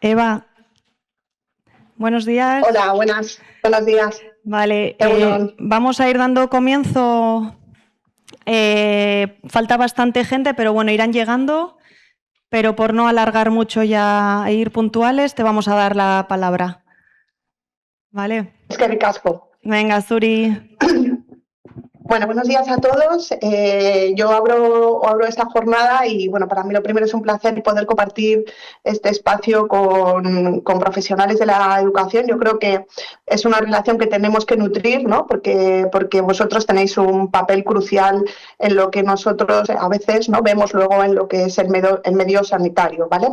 Eva, buenos días. Hola, buenos días. Vale, Egunon. vamos a ir dando comienzo. Falta bastante gente, pero bueno, irán llegando. Pero por no alargar mucho ya e ir puntuales, te vamos a dar la palabra. ¿Vale? Es que ricasco. Venga, Zuri. Bueno, buenos días a todos. Yo abro esta jornada y bueno, para mí lo primero es un placer poder compartir este espacio con profesionales de la educación. Yo creo que es una relación que tenemos que nutrir, ¿no? Porque vosotros tenéis un papel crucial en lo que nosotros a veces no vemos luego en lo que es el medio sanitario, ¿vale?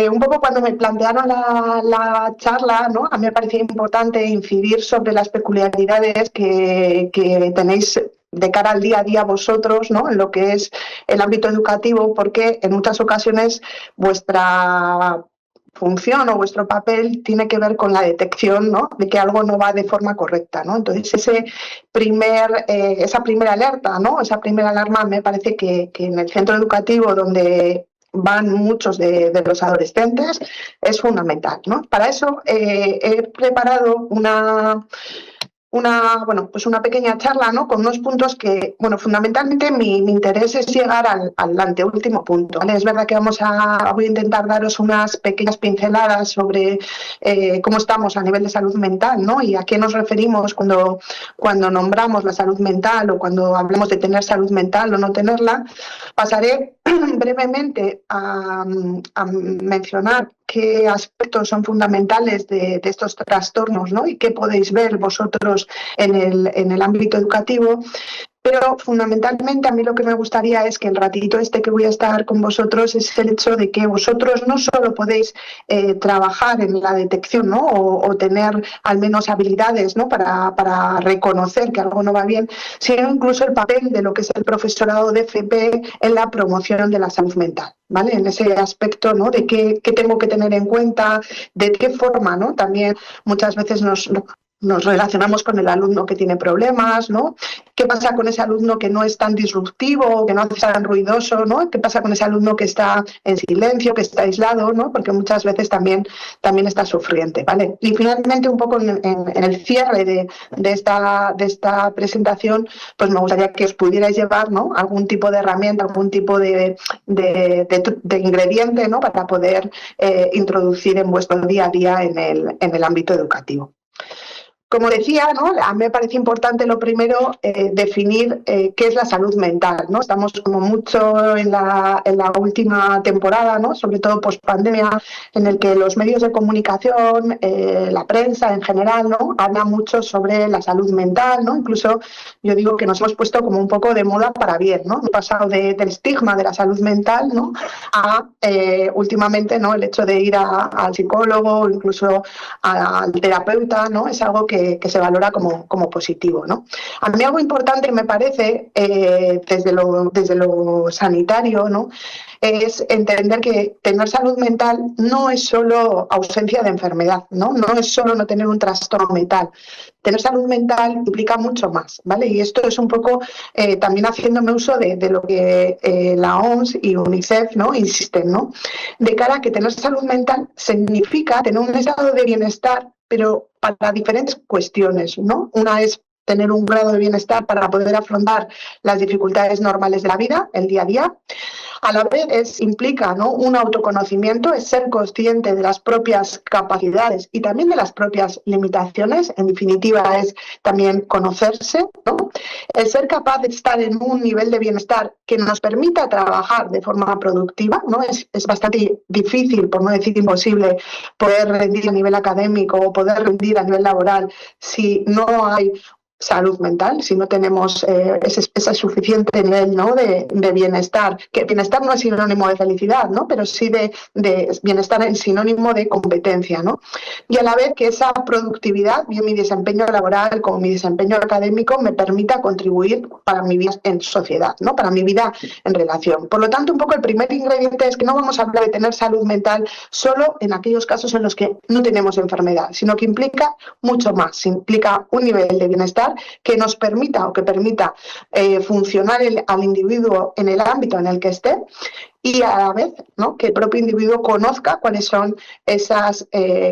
Un poco cuando me plantearon la charla, ¿no? A mí me parecía importante incidir sobre las peculiaridades que tenéis de cara al día a día vosotros, ¿no? En lo que es el ámbito educativo, porque en muchas ocasiones vuestra función o vuestro papel tiene que ver con la detección, ¿no? De que algo no va de forma correcta, ¿no? Entonces esa primera alerta, ¿no? Esa primera alarma me parece que en el centro educativo donde van muchos de los adolescentes es fundamental, ¿no? Para eso he preparado una pequeña charla, ¿no? Con unos puntos que, bueno, fundamentalmente mi interés es llegar al anteúltimo punto, ¿vale? Es verdad que voy a intentar daros unas pequeñas pinceladas sobre cómo estamos a nivel de salud mental, ¿no? Y a qué nos referimos cuando nombramos la salud mental o cuando hablamos de tener salud mental o no tenerla. Pasaré brevemente a mencionar qué aspectos son fundamentales de estos trastornos, ¿no? Y qué podéis ver vosotros en el ámbito educativo. Pero fundamentalmente a mí lo que me gustaría es que el ratito que voy a estar con vosotros es el hecho de que vosotros no solo podéis trabajar en la detección, ¿no? o tener al menos habilidades, ¿no? para reconocer que algo no va bien, sino incluso el papel de lo que es el profesorado de FP en la promoción de la salud mental, ¿vale? En ese aspecto, ¿no? De qué tengo que tener en cuenta, de qué forma, ¿no? También muchas veces nos relacionamos con el alumno que tiene problemas, ¿no? ¿Qué pasa con ese alumno que no es tan disruptivo, que no es tan ruidoso, ¿no? ¿Qué pasa con ese alumno que está en silencio, que está aislado, ¿no? Porque muchas veces también está sufriente, ¿vale? Y finalmente, un poco en el cierre de esta presentación, pues me gustaría que os pudierais llevar, ¿no? Algún tipo de herramienta, algún tipo de ingrediente, ¿no? Para poder introducir en vuestro día a día en el ámbito educativo. Como decía, ¿no? A mí me parece importante lo primero definir qué es la salud mental, ¿no? Estamos como mucho en la última temporada, ¿no? Sobre todo post-pandemia, en el que los medios de comunicación, la prensa en general, ¿no? Habla mucho sobre la salud mental, ¿no? Incluso yo digo que nos hemos puesto como un poco de moda para bien, ¿no? Hemos pasado del estigma de la salud mental, ¿no? A últimamente, ¿no? El hecho de ir al psicólogo, incluso al terapeuta, ¿no? Es algo que se valora como positivo, ¿no? A mí algo importante me parece, desde lo sanitario, ¿no? Es entender que tener salud mental no es solo ausencia de enfermedad, ¿no? No es solo no tener un trastorno mental. Tener salud mental implica mucho más, ¿vale? Y esto es un poco también haciéndome uso de lo que la OMS y UNICEF, ¿no? Insisten, ¿no? De cara a que tener salud mental significa tener un estado de bienestar, pero para diferentes cuestiones, ¿no? Una es tener un grado de bienestar para poder afrontar las dificultades normales de la vida, el día a día. A la vez implica, ¿no? Un autoconocimiento, es ser consciente de las propias capacidades y también de las propias limitaciones. En definitiva, es también conocerse, ¿no? El ser capaz de estar en un nivel de bienestar que nos permita trabajar de forma productiva, ¿no? Es bastante difícil, por no decir imposible, poder rendir a nivel académico o poder rendir a nivel laboral si no hay salud mental, si no tenemos ese suficiente nivel, ¿no? de bienestar, que bienestar no es sinónimo de felicidad, ¿no? Pero sí de bienestar es sinónimo de competencia, ¿no? Y a la vez que esa productividad, bien mi desempeño laboral como mi desempeño académico, me permita contribuir para mi vida en sociedad, ¿no? Para mi vida en relación. Por lo tanto, un poco el primer ingrediente es que no vamos a hablar de tener salud mental solo en aquellos casos en los que no tenemos enfermedad, sino que implica mucho más, implica un nivel de bienestar escolar que nos permita o que permita funcionar al individuo en el ámbito en el que esté, y a la vez, ¿no?, que el propio individuo conozca cuáles son esas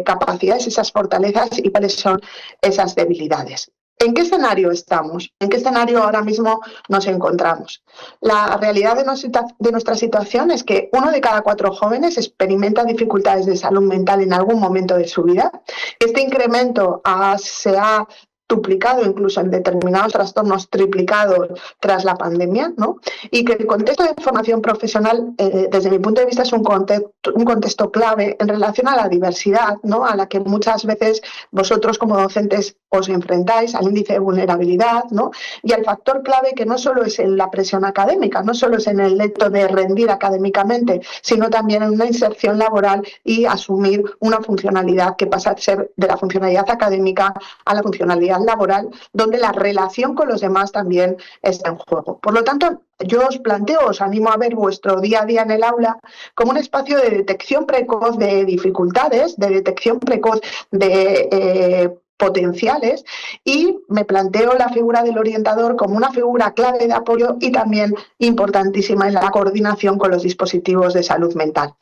capacidades, esas fortalezas y cuáles son esas debilidades. ¿En qué escenario estamos? ¿En qué escenario ahora mismo nos encontramos? La realidad de nuestra situación es que 1 de cada 4 jóvenes experimenta dificultades de salud mental en algún momento de su vida. Este incremento se ha duplicado, incluso en determinados trastornos triplicado tras la pandemia, ¿no? Y que el contexto de formación profesional, desde mi punto de vista, es un contexto clave en relación a la diversidad, ¿no?, a la que muchas veces vosotros como docentes os enfrentáis, al índice de vulnerabilidad, ¿no?, y al factor clave que no solo es en la presión académica, no solo es en el hecho de rendir académicamente, sino también en una inserción laboral y asumir una funcionalidad que pasa a ser de la funcionalidad académica a la funcionalidad laboral, donde la relación con los demás también está en juego. Por lo tanto, yo os planteo, os animo a ver vuestro día a día en el aula como un espacio de detección precoz de dificultades, de detección precoz de potenciales, y me planteo la figura del orientador como una figura clave de apoyo y también importantísima en la coordinación con los dispositivos de salud mental.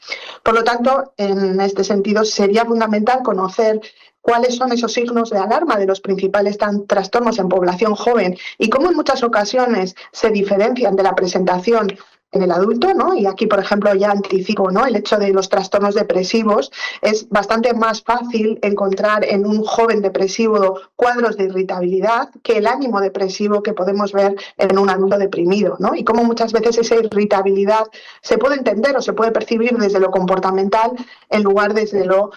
Por lo tanto, en este sentido, sería fundamental conocer cuáles son esos signos de alarma de los principales trastornos en población joven y cómo en muchas ocasiones se diferencian de la presentación en el adulto, ¿no? Y aquí, por ejemplo, ya anticipo, ¿no?, el hecho de los trastornos depresivos. Es bastante más fácil encontrar en un joven depresivo cuadros de irritabilidad que el ánimo depresivo que podemos ver en un adulto deprimido, ¿no? Y cómo muchas veces esa irritabilidad se puede entender o se puede percibir desde lo comportamental en lugar desde lo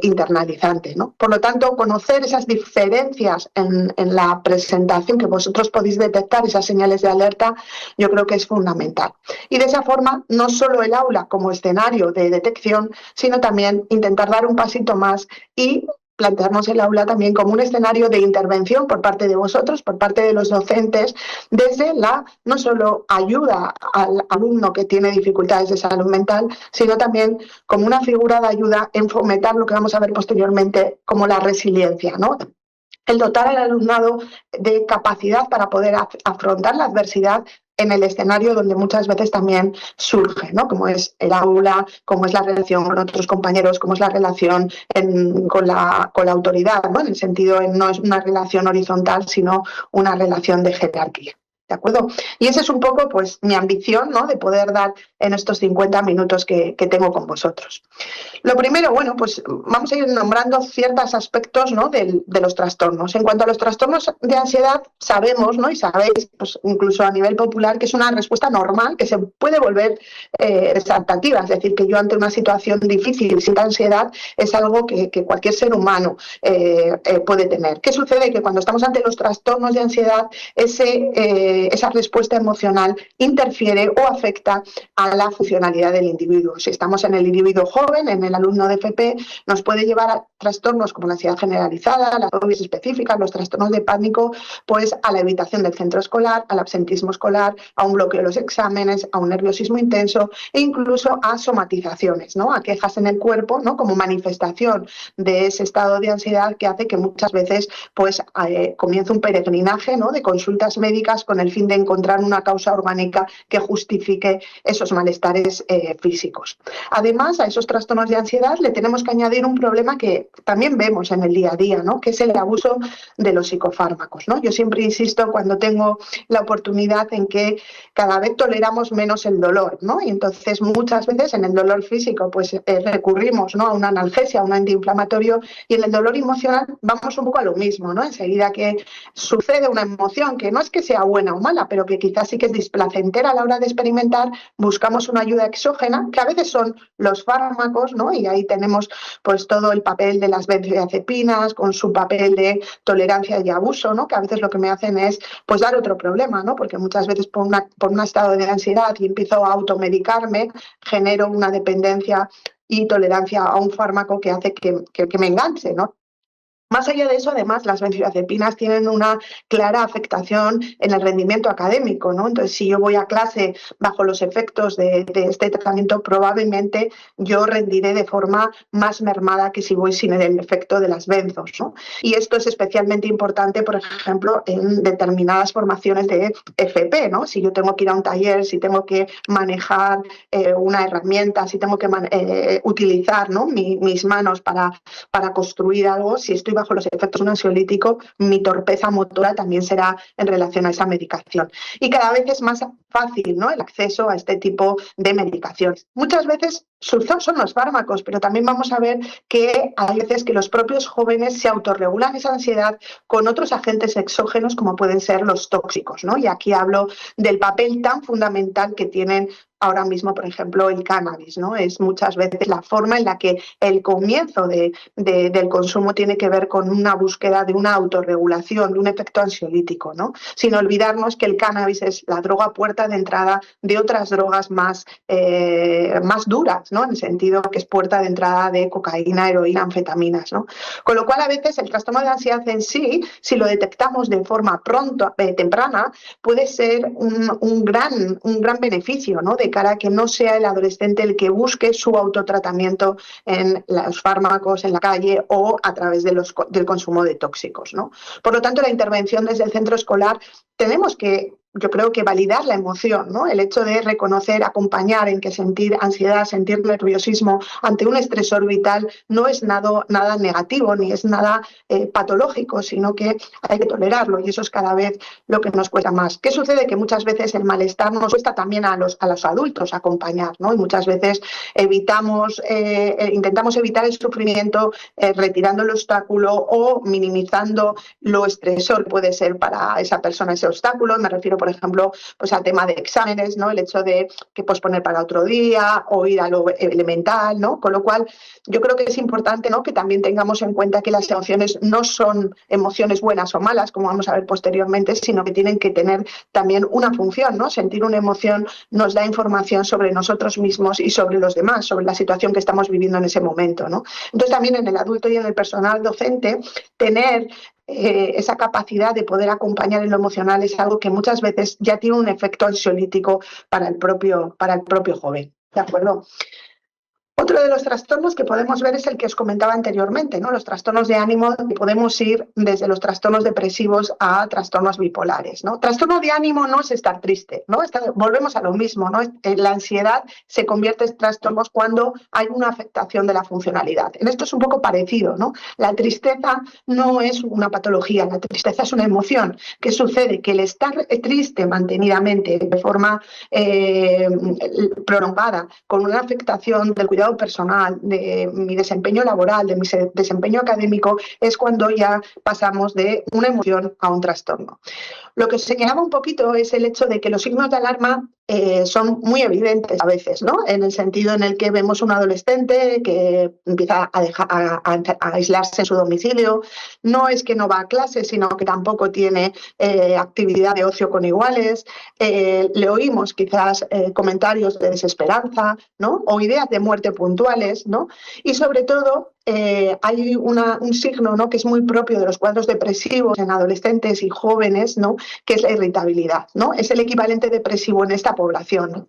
internalizante, ¿no? Por lo tanto, conocer esas diferencias en la presentación, que vosotros podéis detectar esas señales de alerta, yo creo que es fundamental. Y de esa forma, no solo el aula como escenario de detección, sino también intentar dar un pasito más y plantearnos el aula también como un escenario de intervención por parte de vosotros, por parte de los docentes, desde la no solo ayuda al alumno que tiene dificultades de salud mental, sino también como una figura de ayuda en fomentar lo que vamos a ver posteriormente como la resiliencia, ¿no? El dotar al alumnado de capacidad para poder afrontar la adversidad en el escenario donde muchas veces también surge, ¿no?, como es el aula, como es la relación con otros compañeros, como es la relación con la autoridad, ¿no?, en el sentido de no es una relación horizontal, sino una relación de jerarquía. ¿De acuerdo? Y esa es un poco, pues, mi ambición, ¿no?, de poder dar en estos 50 minutos que tengo con vosotros. Lo primero, bueno, pues vamos a ir nombrando ciertos aspectos, ¿no?, de los trastornos. En cuanto a los trastornos de ansiedad, sabemos, ¿no?, y sabéis, pues, incluso a nivel popular, que es una respuesta normal que se puede volver exaltativa. Es decir, que yo ante una situación difícil, sin ansiedad, es algo que cualquier ser humano puede tener. ¿Qué sucede? Que cuando estamos ante los trastornos de ansiedad, esa respuesta emocional interfiere o afecta a la funcionalidad del individuo. Si estamos en el individuo joven, en el alumno de FP, nos puede llevar a trastornos como la ansiedad generalizada, las fobias específicas, los trastornos de pánico, pues a la evitación del centro escolar, al absentismo escolar, a un bloqueo de los exámenes, a un nerviosismo intenso e incluso a somatizaciones, ¿no?, a quejas en el cuerpo, ¿no?, como manifestación de ese estado de ansiedad que hace que muchas veces pues comience un peregrinaje, ¿no?, de consultas médicas con el fin de encontrar una causa orgánica que justifique esos malestares físicos. Además, a esos trastornos de ansiedad le tenemos que añadir un problema que también vemos en el día a día, ¿no?, que es el abuso de los psicofármacos, ¿no? Yo siempre insisto cuando tengo la oportunidad en que cada vez toleramos menos el dolor, ¿no? Y entonces muchas veces en el dolor físico pues recurrimos, ¿no?, a una analgesia, a un antiinflamatorio, y en el dolor emocional vamos un poco a lo mismo, ¿no? Enseguida que sucede una emoción que no es que sea buena o mala, pero que quizás sí que es displacentera a la hora de experimentar, buscamos una ayuda exógena, que a veces son los fármacos, ¿no? Y ahí tenemos pues todo el papel de las benzodiazepinas, con su papel de tolerancia y abuso, ¿no?, que a veces lo que me hacen es pues dar otro problema, ¿no?, porque muchas veces por un estado de ansiedad y empiezo a automedicarme, genero una dependencia y tolerancia a un fármaco que hace que me enganche, ¿no? Más allá de eso, además, las benzodiazepinas tienen una clara afectación en el rendimiento académico, ¿no? Entonces, si yo voy a clase bajo los efectos de este tratamiento, probablemente yo rendiré de forma más mermada que si voy sin el efecto de las benzos, ¿no? Y esto es especialmente importante, por ejemplo, en determinadas formaciones de FP, ¿no? Si yo tengo que ir a un taller, si tengo que manejar una herramienta, si tengo que utilizar, ¿no?, mis manos para construir algo, si estoy bajo los efectos de un ansiolítico, mi torpeza motora también será en relación a esa medicación. Y cada vez es más fácil, ¿no?, el acceso a este tipo de medicaciones. Muchas veces son los fármacos, pero también vamos a ver que hay veces que los propios jóvenes se autorregulan esa ansiedad con otros agentes exógenos como pueden ser los tóxicos, ¿no? Y aquí hablo del papel tan fundamental que tienen ahora mismo, por ejemplo, el cannabis, ¿no? Es muchas veces la forma en la que el comienzo del consumo tiene que ver con una búsqueda de una autorregulación, de un efecto ansiolítico, ¿no? Sin olvidarnos que el cannabis es la droga puerta de entrada de otras drogas más duras, ¿no? En el sentido que es puerta de entrada de cocaína, heroína, anfetaminas, ¿no? Con lo cual, a veces el trastorno de ansiedad en sí, si lo detectamos de forma temprana, puede ser un gran beneficio, ¿no?, de cara a que no sea el adolescente el que busque su autotratamiento en los fármacos, en la calle o a través del consumo de tóxicos, ¿no? Por lo tanto, la intervención desde el centro escolar tenemos que, yo creo que validar la emoción, ¿no? El hecho de reconocer, acompañar en que sentir ansiedad, sentir nerviosismo ante un estresor vital no es nada negativo ni es nada patológico, sino que hay que tolerarlo y eso es cada vez lo que nos cuesta más. ¿Qué sucede? Que muchas veces el malestar nos cuesta también a los adultos acompañar, ¿no? Y muchas veces intentamos evitar el sufrimiento retirando el obstáculo o minimizando lo estresor que puede ser para esa persona ese obstáculo. Me refiero, por ejemplo, pues al tema de exámenes, ¿no? El hecho de que posponer para otro día o ir a lo elemental, ¿no? Con lo cual, yo creo que es importante, ¿no?, que también tengamos en cuenta que las emociones no son emociones buenas o malas, como vamos a ver posteriormente, sino que tienen que tener también una función, ¿no? Sentir una emoción nos da información sobre nosotros mismos y sobre los demás, sobre la situación que estamos viviendo en ese momento, ¿no? Entonces, también en el adulto y en el personal docente, tener esa capacidad de poder acompañar en lo emocional es algo que muchas veces ya tiene un efecto ansiolítico para el propio joven, ¿de acuerdo? Otro de los trastornos que podemos ver es el que os comentaba anteriormente, ¿no? Los trastornos de ánimo, podemos ir desde los trastornos depresivos a trastornos bipolares, ¿no? Trastorno de ánimo no es estar triste, ¿no? Volvemos a lo mismo, ¿no? La ansiedad se convierte en trastornos cuando hay una afectación de la funcionalidad. En esto es un poco parecido, ¿no? La tristeza no es una patología, la tristeza es una emoción. ¿Qué sucede? Que el estar triste mantenidamente, de forma prolongada, con una afectación del cuidado personal, de mi desempeño laboral, de mi desempeño académico, es cuando ya pasamos de una emoción a un trastorno. Lo que os señalaba un poquito es el hecho de que los signos de alarma son muy evidentes a veces, ¿no? En el sentido en el que vemos un adolescente que empieza a aislarse en su domicilio. No es que no va a clase, sino que tampoco tiene actividad de ocio con iguales. Le oímos quizás comentarios de desesperanza, ¿no?, o ideas de muerte puntuales, ¿no? Y sobre todo hay un signo, ¿no?, que es muy propio de los cuadros depresivos en adolescentes y jóvenes, ¿no?, que es la irritabilidad, ¿no? Es el equivalente depresivo en esta población, ¿no?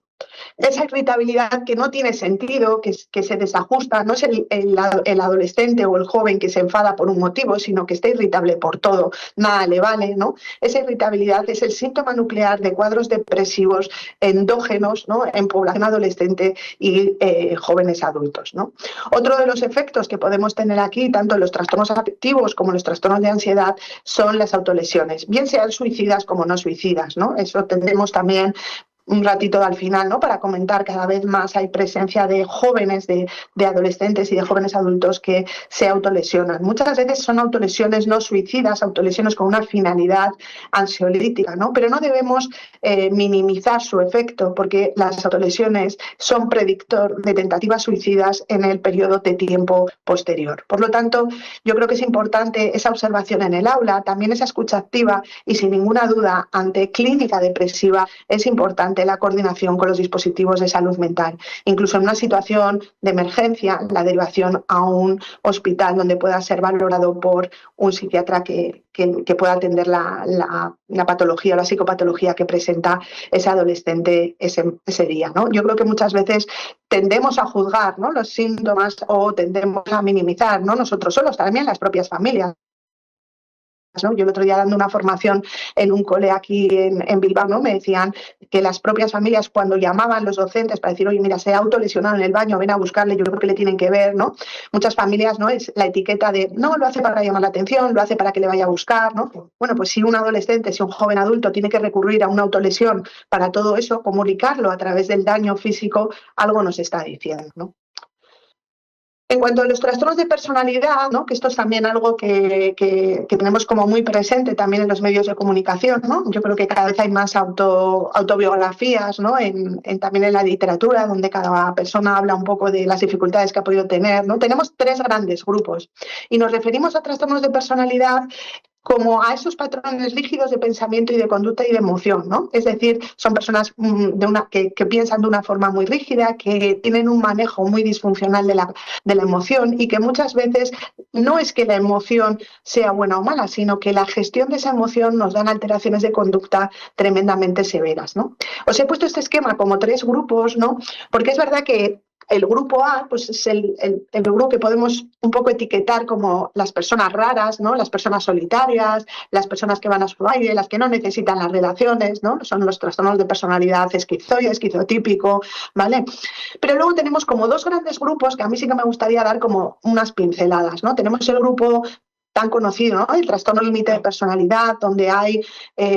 Esa irritabilidad que no tiene sentido, que se desajusta, no es el adolescente o el joven que se enfada por un motivo, sino que está irritable por todo, nada le vale, ¿no? Esa irritabilidad es el síntoma nuclear de cuadros depresivos endógenos, ¿no?, en población adolescente y jóvenes adultos, ¿no? Otro de los efectos que podemos tener aquí, tanto en los trastornos afectivos como en los trastornos de ansiedad, son las autolesiones, bien sean suicidas como no suicidas, ¿no? Eso tendremos también un ratito al final, ¿no?, para comentar. Cada vez más hay presencia de jóvenes, de adolescentes y de jóvenes adultos que se autolesionan. Muchas veces son autolesiones no suicidas, autolesiones con una finalidad ansiolítica, ¿no? Pero no debemos minimizar su efecto, porque las autolesiones son predictor de tentativas suicidas en el periodo de tiempo posterior. Por lo tanto, yo creo que es importante esa observación en el aula, también esa escucha activa y, sin ninguna duda, ante clínica depresiva es importante importante la coordinación con los dispositivos de salud mental. Incluso en una situación de emergencia, la derivación a un hospital donde pueda ser valorado por un psiquiatra que pueda atender la patología o la psicopatología que presenta ese adolescente ese día, ¿no? Yo creo que muchas veces tendemos a juzgar, ¿no?, los síntomas o tendemos a minimizar, no nosotros solos, también las propias familias, ¿no? Yo el otro día dando una formación en un cole aquí en Bilbao, ¿no?, me decían que las propias familias, cuando llamaban los docentes para decir, oye, mira, se ha autolesionado en el baño, ven a buscarle, yo creo que le tienen que ver, ¿no? Muchas familias, ¿no?, es la etiqueta de, no, lo hace para llamar la atención, lo hace para que le vaya a buscar, ¿no? Bueno, pues si un adolescente, si un joven adulto tiene que recurrir a una autolesión para todo eso, comunicarlo a través del daño físico, algo nos está diciendo, ¿no? En cuanto a los trastornos de personalidad, ¿no?, que esto es también algo que tenemos como muy presente también en los medios de comunicación, ¿no? Yo creo que cada vez hay más autobiografías, ¿no?, también en la literatura, donde cada persona habla un poco de las dificultades que ha podido tener, ¿no? Tenemos 3 grandes grupos y nos referimos a trastornos de personalidad como a esos patrones rígidos de pensamiento y de conducta y de emoción, ¿no? Es decir, son personas que piensan de una forma muy rígida, que tienen un manejo muy disfuncional de la emoción y que muchas veces no es que la emoción sea buena o mala, sino que la gestión de esa emoción nos dan alteraciones de conducta tremendamente severas, ¿no? Os he puesto este esquema como 3 grupos, ¿no?, porque es verdad que el grupo A, pues es el grupo que podemos un poco etiquetar como las personas raras, ¿no?, las personas solitarias, las personas que van a su baile, las que no necesitan las relaciones, ¿no? Son los trastornos de personalidad esquizoide, esquizotípico, ¿vale? Pero luego tenemos como 2 grandes grupos que a mí sí que me gustaría dar como unas pinceladas, ¿no? Tenemos el grupo tan conocido, ¿no?, el trastorno límite de personalidad, donde hay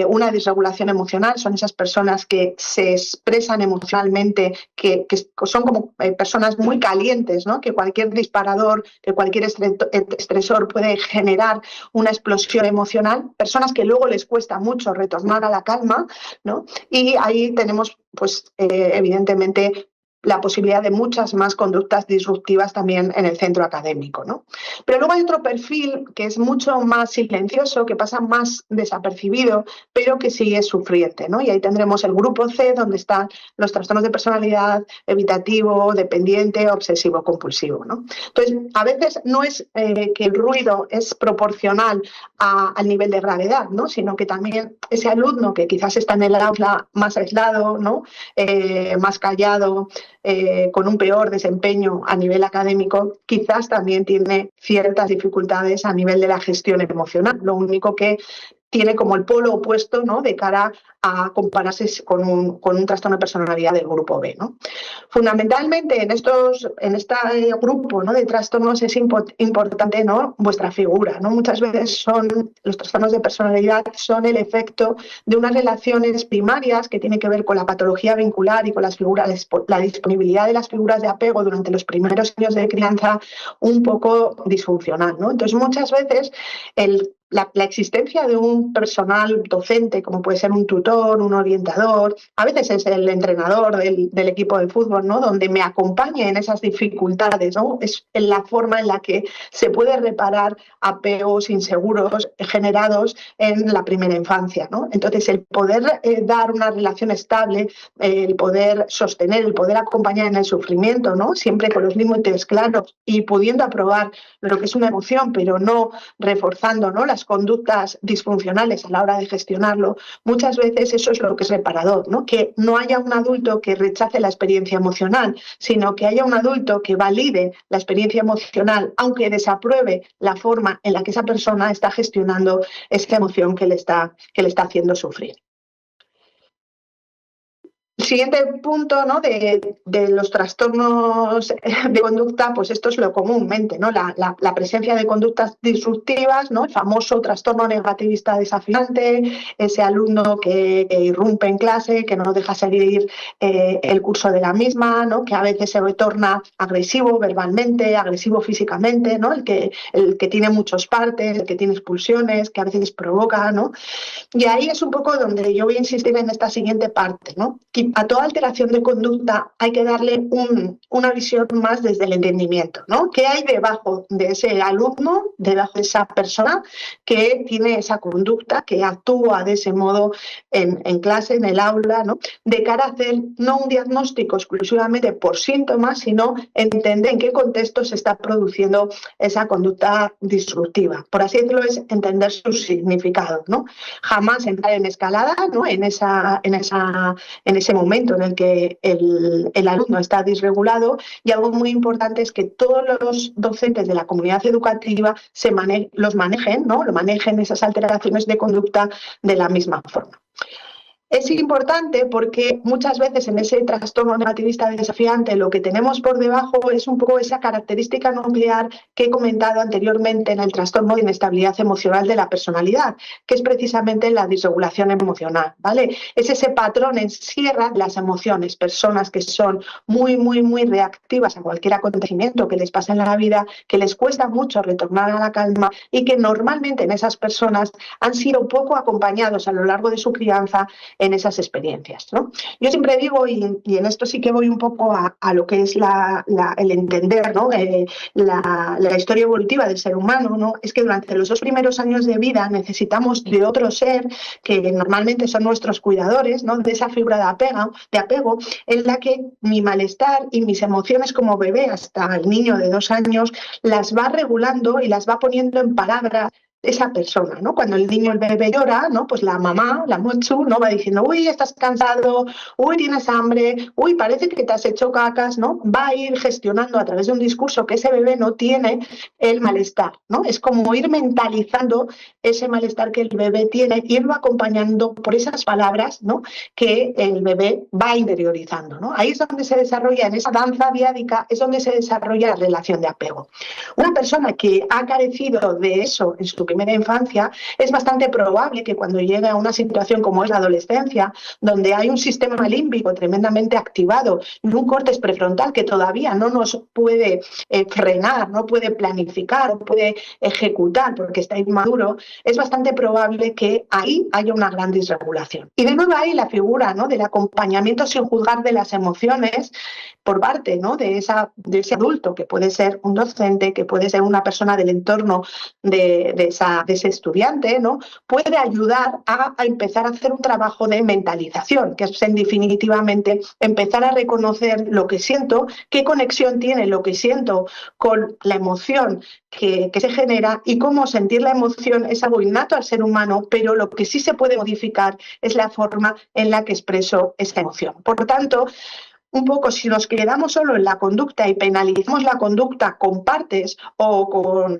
una disregulación emocional, son esas personas que se expresan emocionalmente, que son como personas muy calientes, ¿no?, que cualquier disparador, que cualquier estresor puede generar una explosión emocional, personas que luego les cuesta mucho retornar a la calma, ¿no? Y ahí tenemos, pues, evidentemente, la posibilidad de muchas más conductas disruptivas también en el centro académico, ¿no? Pero luego hay otro perfil que es mucho más silencioso, que pasa más desapercibido, pero que sí es sufriente, ¿no? Y ahí tendremos el grupo C, donde están los trastornos de personalidad evitativo, dependiente, obsesivo, compulsivo, ¿no? Entonces, a veces no es que el ruido es proporcional al nivel de gravedad, ¿no?, sino que también ese alumno que quizás está en el aula más aislado, ¿no?, más callado, con un peor desempeño a nivel académico, quizás también tiene ciertas dificultades a nivel de la gestión emocional. Lo único que tiene como el polo opuesto, ¿no?, de cara a compararse con un trastorno de personalidad del grupo B, ¿no? Fundamentalmente en este grupo, ¿no?, de trastornos es importante, ¿no?, vuestra figura, ¿no? Muchas veces los trastornos de personalidad son el efecto de unas relaciones primarias que tienen que ver con la patología vincular y con las figuras, la disponibilidad de las figuras de apego durante los primeros años de crianza un poco disfuncional, ¿no? Entonces, muchas veces la existencia de un personal docente, como puede ser un tutor, un orientador, a veces es el entrenador del equipo de fútbol, ¿no?, donde me acompañe en esas dificultades, ¿no? Es la forma en la que se puede reparar apegos inseguros generados en la primera infancia, ¿no? Entonces, el poder dar una relación estable, el poder sostener, el poder acompañar en el sufrimiento, ¿no?, siempre con los límites claros y pudiendo aprobar lo que es una emoción, pero no reforzando, ¿no?, las conductas disfuncionales a la hora de gestionarlo, muchas veces eso es lo que es reparador, ¿no?, que no haya un adulto que rechace la experiencia emocional, sino que haya un adulto que valide la experiencia emocional, aunque desapruebe la forma en la que esa persona está gestionando esta emoción que le está haciendo sufrir. El siguiente punto, ¿no?, de los trastornos de conducta, pues esto es lo comúnmente, ¿no?, la presencia de conductas disruptivas, ¿no?, el famoso trastorno negativista desafiante, ese alumno que irrumpe en clase, que no deja seguir el curso de la misma, ¿no?, que a veces se torna agresivo verbalmente, agresivo físicamente, ¿no?, el que tiene muchos partes, el que tiene expulsiones, que a veces provoca, ¿no? Y ahí es un poco donde yo voy a insistir en esta siguiente parte, ¿no? a toda alteración de conducta hay que darle una visión más desde el entendimiento, ¿no? ¿Qué hay debajo de ese alumno, debajo de esa persona que tiene esa conducta, que actúa de ese modo en clase, en el aula, ¿no? De cara a hacer no un diagnóstico exclusivamente por síntomas, sino entender en qué contexto se está produciendo esa conducta disruptiva. Por así decirlo, es entender su significado, ¿no? Jamás entrar en escalada, ¿no? En ese momento en el que el alumno está disregulado, y algo muy importante es que todos los docentes de la comunidad educativa los manejen, ¿no? Lo manejen esas alteraciones de conducta de la misma forma. Es importante porque muchas veces en ese trastorno negativista desafiante lo que tenemos por debajo es un poco esa característica nuclear que he comentado anteriormente en el trastorno de inestabilidad emocional de la personalidad, que es precisamente la disregulación emocional, ¿vale? Es ese patrón en sierra de las emociones, personas que son muy, muy, muy reactivas a cualquier acontecimiento que les pasa en la vida, que les cuesta mucho retornar a la calma y que normalmente en esas personas han sido poco acompañados a lo largo de su crianza en esas experiencias, ¿no? Yo siempre digo, y en esto sí que voy un poco a lo que es el entender, ¿no? La historia evolutiva del ser humano, ¿no? Es que durante los 2 primeros años de vida necesitamos de otro ser que normalmente son nuestros cuidadores, ¿no? De esa figura de apego en la que mi malestar y mis emociones como bebé hasta el niño de 2 años las va regulando y las va poniendo en palabras esa persona, ¿no? Cuando el niño, el bebé llora, ¿no? Pues la mamá, la mochu, ¿no? Va diciendo, uy, estás cansado, uy, tienes hambre, uy, parece que te has hecho cacas, ¿no? Va a ir gestionando a través de un discurso que ese bebé no tiene el malestar, ¿no? Es como ir mentalizando ese malestar que el bebé tiene, irlo acompañando por esas palabras, ¿no? Que el bebé va interiorizando, ¿no? Ahí es donde se desarrolla, en esa danza diádica, es donde se desarrolla la relación de apego. Una persona que ha carecido de eso en su primera infancia, es bastante probable que cuando llegue a una situación como es la adolescencia, donde hay un sistema límbico tremendamente activado y un córtex prefrontal que todavía no nos puede frenar, no puede planificar, no puede ejecutar porque está inmaduro, es bastante probable que ahí haya una gran disregulación. Y de nuevo ahí la figura, ¿no? Del acompañamiento sin juzgar de las emociones por parte, ¿no? de ese adulto, que puede ser un docente, que puede ser una persona del entorno de ese estudiante, ¿no? Puede ayudar a empezar a hacer un trabajo de mentalización, que es en definitivamente empezar a reconocer lo que siento, qué conexión tiene lo que siento con la emoción que se genera, y cómo sentir la emoción es algo innato al ser humano, pero lo que sí se puede modificar es la forma en la que expreso esa emoción. Por lo tanto, un poco, si nos quedamos solo en la conducta y penalizamos la conducta con partes o con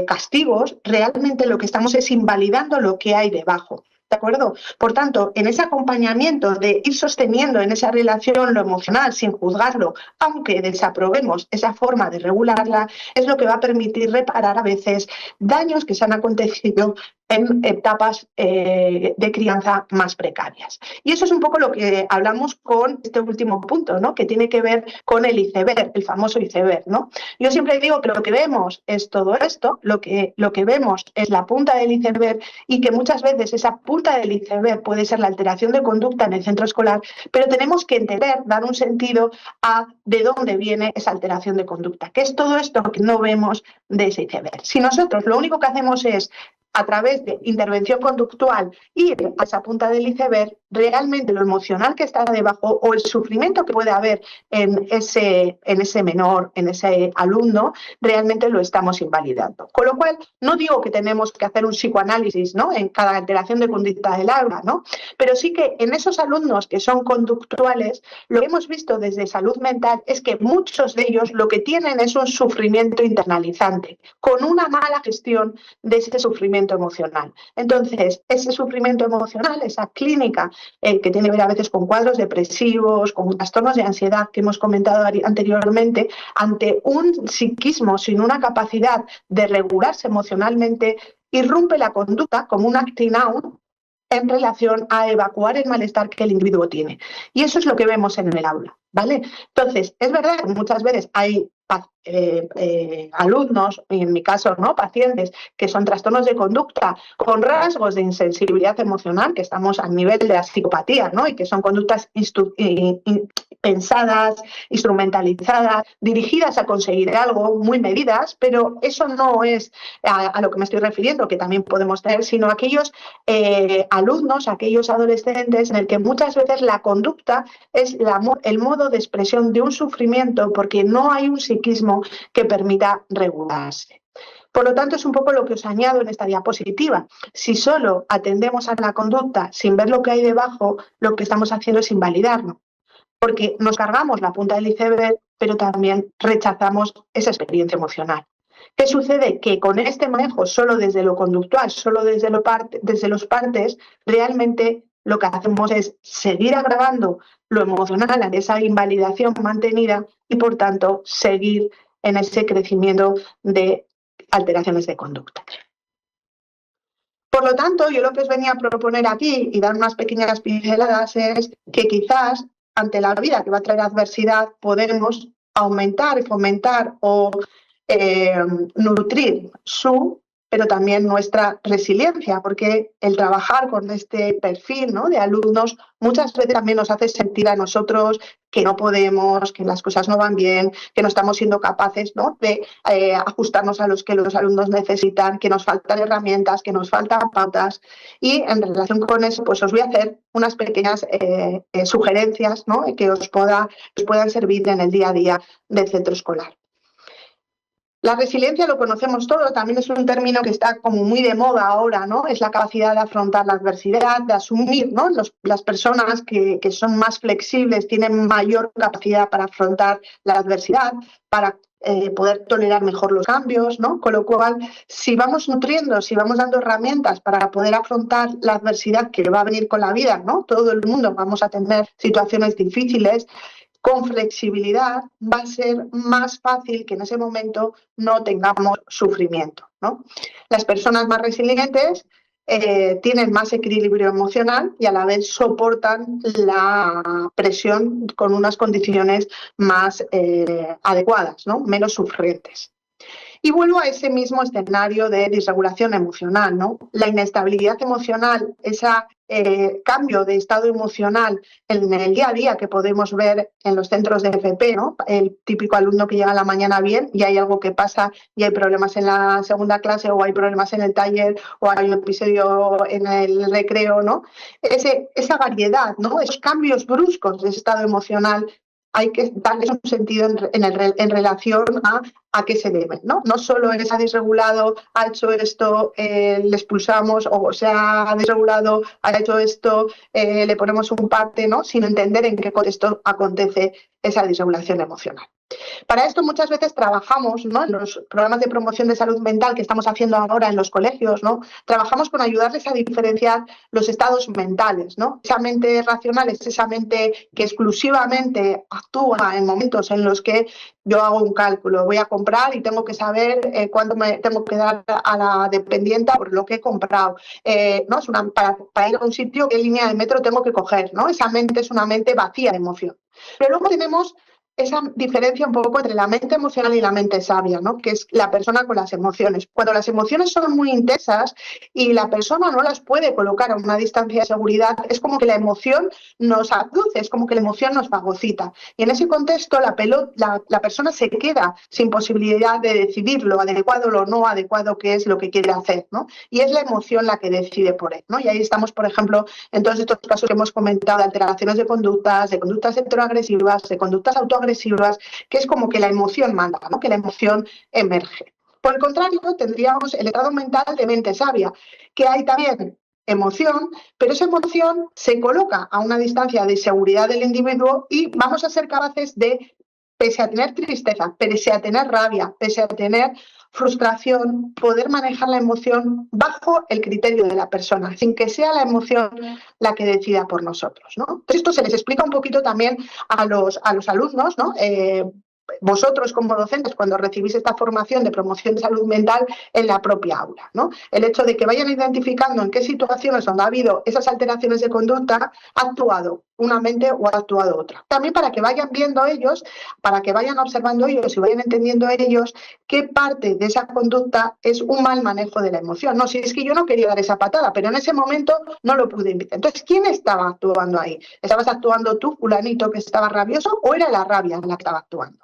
castigos, realmente lo que estamos es invalidando lo que hay debajo. ¿De acuerdo? Por tanto, en ese acompañamiento de ir sosteniendo en esa relación lo emocional sin juzgarlo, aunque desaprobemos esa forma de regularla, es lo que va a permitir reparar a veces daños que se han acontecido en etapas de crianza más precarias. Y eso es un poco lo que hablamos con este último punto, ¿no? Que tiene que ver con el iceberg, el famoso iceberg, ¿no? Yo siempre digo que lo que vemos es todo esto, lo que vemos es la punta del iceberg, y que muchas veces esa punta del iceberg puede ser la alteración de conducta en el centro escolar, pero tenemos que entender, dar un sentido a de dónde viene esa alteración de conducta, que es todo esto que no vemos de ese iceberg. Si nosotros lo único que hacemos es, a través de intervención conductual, ir a esa punta del iceberg, realmente lo emocional que está debajo o el sufrimiento que puede haber en ese menor, en ese alumno, realmente lo estamos invalidando. Con lo cual, no digo que tenemos que hacer un psicoanálisis, ¿no? En cada alteración de conducta del aula, ¿no? Pero sí que en esos alumnos que son conductuales, lo que hemos visto desde salud mental es que muchos de ellos lo que tienen es un sufrimiento internalizante, con una mala gestión de ese sufrimiento emocional. Entonces, ese sufrimiento emocional, esa clínica que tiene que ver a veces con cuadros depresivos, con trastornos de ansiedad que hemos comentado anteriormente, ante un psiquismo sin una capacidad de regularse emocionalmente, irrumpe la conducta como un acting out en relación a evacuar el malestar que el individuo tiene. Y eso es lo que vemos en el aula, ¿vale? Entonces, es verdad que muchas veces hay alumnos, y en mi caso, ¿no?, pacientes que son trastornos de conducta con rasgos de insensibilidad emocional, que estamos al nivel de la psicopatía, ¿no?, y que son conductas pensadas, instrumentalizadas, dirigidas a conseguir algo, muy medidas, pero eso no es a lo que me estoy refiriendo, que también podemos tener, sino aquellos alumnos, aquellos adolescentes en el que muchas veces la conducta es el modo de expresión de un sufrimiento porque no hay un psiquismo que permita regularse. Por lo tanto, es un poco lo que os añado en esta diapositiva. Si solo atendemos a la conducta sin ver lo que hay debajo, lo que estamos haciendo es invalidarlo, porque nos cargamos la punta del iceberg, pero también rechazamos esa experiencia emocional. ¿Qué sucede? Que con este manejo solo desde lo conductual, solo desde los partes, realmente lo que hacemos es seguir agravando lo emocional en esa invalidación mantenida y, por tanto, seguir en ese crecimiento de alteraciones de conducta. Por lo tanto, yo lo que os venía a proponer aquí y dar unas pequeñas pinceladas es que quizás ante la vida que va a traer adversidad podemos aumentar, fomentar o nutrir pero también nuestra resiliencia, porque el trabajar con este perfil, ¿no?, de alumnos muchas veces también nos hace sentir a nosotros que no podemos, que las cosas no van bien, que no estamos siendo capaces, ¿no?, de ajustarnos a los que los alumnos necesitan, que nos faltan herramientas, que nos faltan pautas. Y en relación con eso, pues os voy a hacer unas pequeñas sugerencias, ¿no?, que os puedan servir en el día a día del centro escolar. La resiliencia lo conocemos todo, también es un término que está como muy de moda ahora, ¿no? Es la capacidad de afrontar la adversidad, de asumir, ¿no? Las personas que son más flexibles tienen mayor capacidad para afrontar la adversidad, para poder tolerar mejor los cambios, ¿no? Con lo cual, si vamos nutriendo, si vamos dando herramientas para poder afrontar la adversidad que va a venir con la vida, ¿no? Todo el mundo vamos a tener situaciones difíciles. Con flexibilidad va a ser más fácil que en ese momento no tengamos sufrimiento, ¿no? Las personas más resilientes tienen más equilibrio emocional y a la vez soportan la presión con unas condiciones más adecuadas, ¿no?, menos sufrientes. Y vuelvo a ese mismo escenario de disregulación emocional, ¿no? La inestabilidad emocional, ese cambio de estado emocional en el día a día que podemos ver en los centros de FP, ¿no? El típico alumno que llega a la mañana bien y hay algo que pasa y hay problemas en la segunda clase o hay problemas en el taller o hay un episodio en el recreo, ¿no? Esa variedad, ¿no?, esos cambios bruscos de ese estado emocional, hay que darles un sentido en relación a qué se deben, ¿no? No solo es ha desregulado, ha hecho esto, le expulsamos, o se ha desregulado, ha hecho esto, le ponemos un parte, ¿no?, sino entender en qué contexto acontece esa disregulación emocional. Para esto muchas veces trabajamos, ¿no?, en los programas de promoción de salud mental que estamos haciendo ahora en los colegios, ¿no?, trabajamos con ayudarles a diferenciar los estados mentales, ¿no? Esa mente racional es esa mente que exclusivamente actúa en momentos en los que yo hago un cálculo, voy a comprar y tengo que saber cuánto me tengo que dar a la dependienta por lo que he comprado, ¿no? Es para ir a un sitio, qué línea de metro tengo que coger, ¿no? Esa mente es una mente vacía de emoción. Pero luego tenemos esa diferencia un poco entre la mente emocional y la mente sabia, ¿no?, que es la persona con las emociones. Cuando las emociones son muy intensas y la persona no las puede colocar a una distancia de seguridad, es como que la emoción nos abduce, es como que la emoción nos fagocita. Y en ese contexto la persona se queda sin posibilidad de decidir lo adecuado o lo no adecuado que es lo que quiere hacer, ¿no? Y es la emoción la que decide por él, ¿no? Y ahí estamos, por ejemplo, en todos estos casos que hemos comentado de alteraciones de conductas heteroagresivas, de conductas autoagresivas, que es como que la emoción manda, ¿no?, que la emoción emerge. Por el contrario, tendríamos el estado mental de mente sabia, que hay también emoción, pero esa emoción se coloca a una distancia de seguridad del individuo y vamos a ser capaces de, pese a tener tristeza, pese a tener rabia, pese a tener frustración, poder manejar la emoción bajo el criterio de la persona, sin que sea la emoción la que decida por nosotros, ¿no? Entonces, esto se les explica un poquito también a los alumnos, ¿no? vosotros como docentes cuando recibís esta formación de promoción de salud mental en la propia aula, ¿no? El hecho de que vayan identificando en qué situaciones donde ha habido esas alteraciones de conducta ha actuado una mente o ha actuado otra. También para que vayan viendo ellos, para que vayan observando ellos y vayan entendiendo ellos qué parte de esa conducta es un mal manejo de la emoción. No, si es que yo no quería dar esa patada, pero en ese momento no lo pude evitar. Entonces, ¿quién estaba actuando ahí? ¿Estabas actuando tú, fulanito, que estaba rabioso, o era la rabia la que estaba actuando?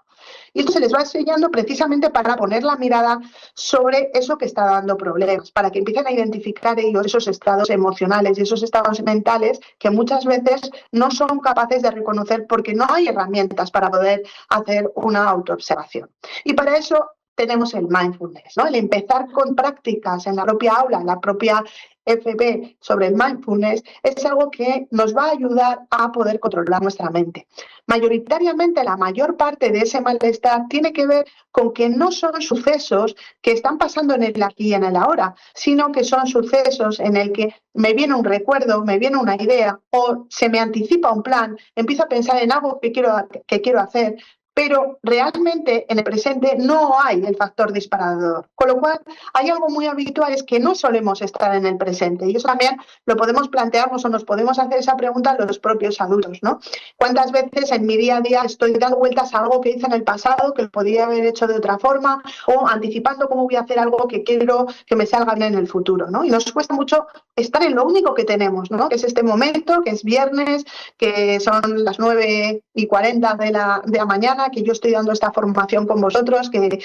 Y esto se les va enseñando precisamente para poner la mirada sobre eso que está dando problemas, para que empiecen a identificar ellos esos estados emocionales y esos estados mentales que muchas veces no son capaces de reconocer porque no hay herramientas para poder hacer una autoobservación. Y para eso tenemos el mindfulness, ¿no? El empezar con prácticas en la propia aula, en la propia FP sobre el mindfulness, es algo que nos va a ayudar a poder controlar nuestra mente. Mayoritariamente, la mayor parte de ese malestar tiene que ver con que no son sucesos que están pasando en el aquí y en el ahora, sino que son sucesos en el que me viene un recuerdo, me viene una idea o se me anticipa un plan, empiezo a pensar en algo que quiero hacer, pero realmente en el presente no hay el factor disparador. Con lo cual, hay algo muy habitual, es que no solemos estar en el presente. Y eso también lo podemos plantearnos o nos podemos hacer esa pregunta a los propios adultos, ¿no? ¿Cuántas veces en mi día a día estoy dando vueltas a algo que hice en el pasado, que lo podría haber hecho de otra forma, o anticipando cómo voy a hacer algo que quiero que me salga bien en el futuro, ¿no? Y nos cuesta mucho estar en lo único que tenemos, ¿no? Que es este momento, que es viernes, que son las 9:40 de la mañana, que yo estoy dando esta formación con vosotros, que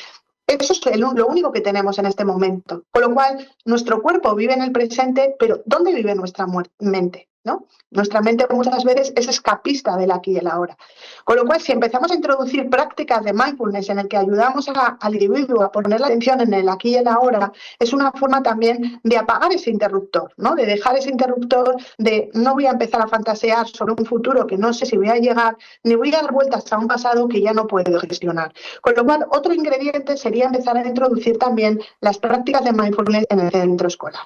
eso es lo único que tenemos en este momento. Con lo cual, nuestro cuerpo vive en el presente, pero ¿dónde vive nuestra mente? ¿No? Nuestra mente muchas veces es escapista del aquí y el ahora. Con lo cual, si empezamos a introducir prácticas de mindfulness en el que ayudamos al individuo a poner la atención en el aquí y el ahora, es una forma también de apagar ese interruptor, ¿no? De dejar ese interruptor de no voy a empezar a fantasear sobre un futuro que no sé si voy a llegar, ni voy a dar vueltas a un pasado que ya no puedo gestionar. Con lo cual, otro ingrediente sería empezar a introducir también las prácticas de mindfulness en el centro escolar.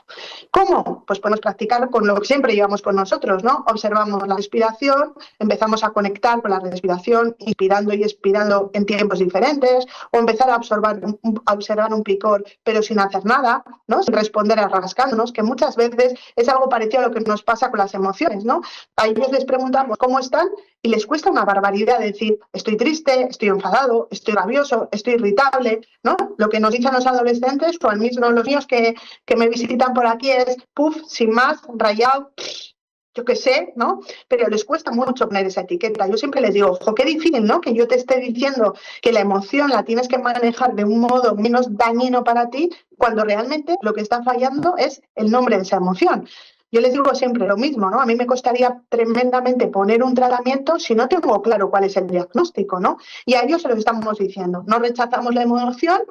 ¿Cómo? Pues podemos practicar con lo que siempre llevamos con nosotros, ¿no? Observamos la respiración, empezamos a conectar con la respiración, inspirando y expirando en tiempos diferentes, o empezar a observar un picor, pero sin hacer nada, ¿no? Sin responder a rascándonos, que muchas veces es algo parecido a lo que nos pasa con las emociones, ¿no? A ellos les preguntamos cómo están y les cuesta una barbaridad decir estoy triste, estoy enfadado, estoy rabioso, estoy irritable, ¿no? Lo que nos dicen los adolescentes, o al mismo los míos que me visitan por aquí es puff, sin más, rayado, yo qué sé, ¿no? Pero les cuesta mucho poner esa etiqueta. Yo siempre les digo, ojo, qué difícil, ¿no? Que yo te esté diciendo que la emoción la tienes que manejar de un modo menos dañino para ti, cuando realmente lo que está fallando es el nombre de esa emoción. Yo les digo siempre lo mismo, ¿no? A mí me costaría tremendamente poner un tratamiento si no tengo claro cuál es el diagnóstico, ¿no? Y a ellos se lo estamos diciendo. No rechazamos la emoción,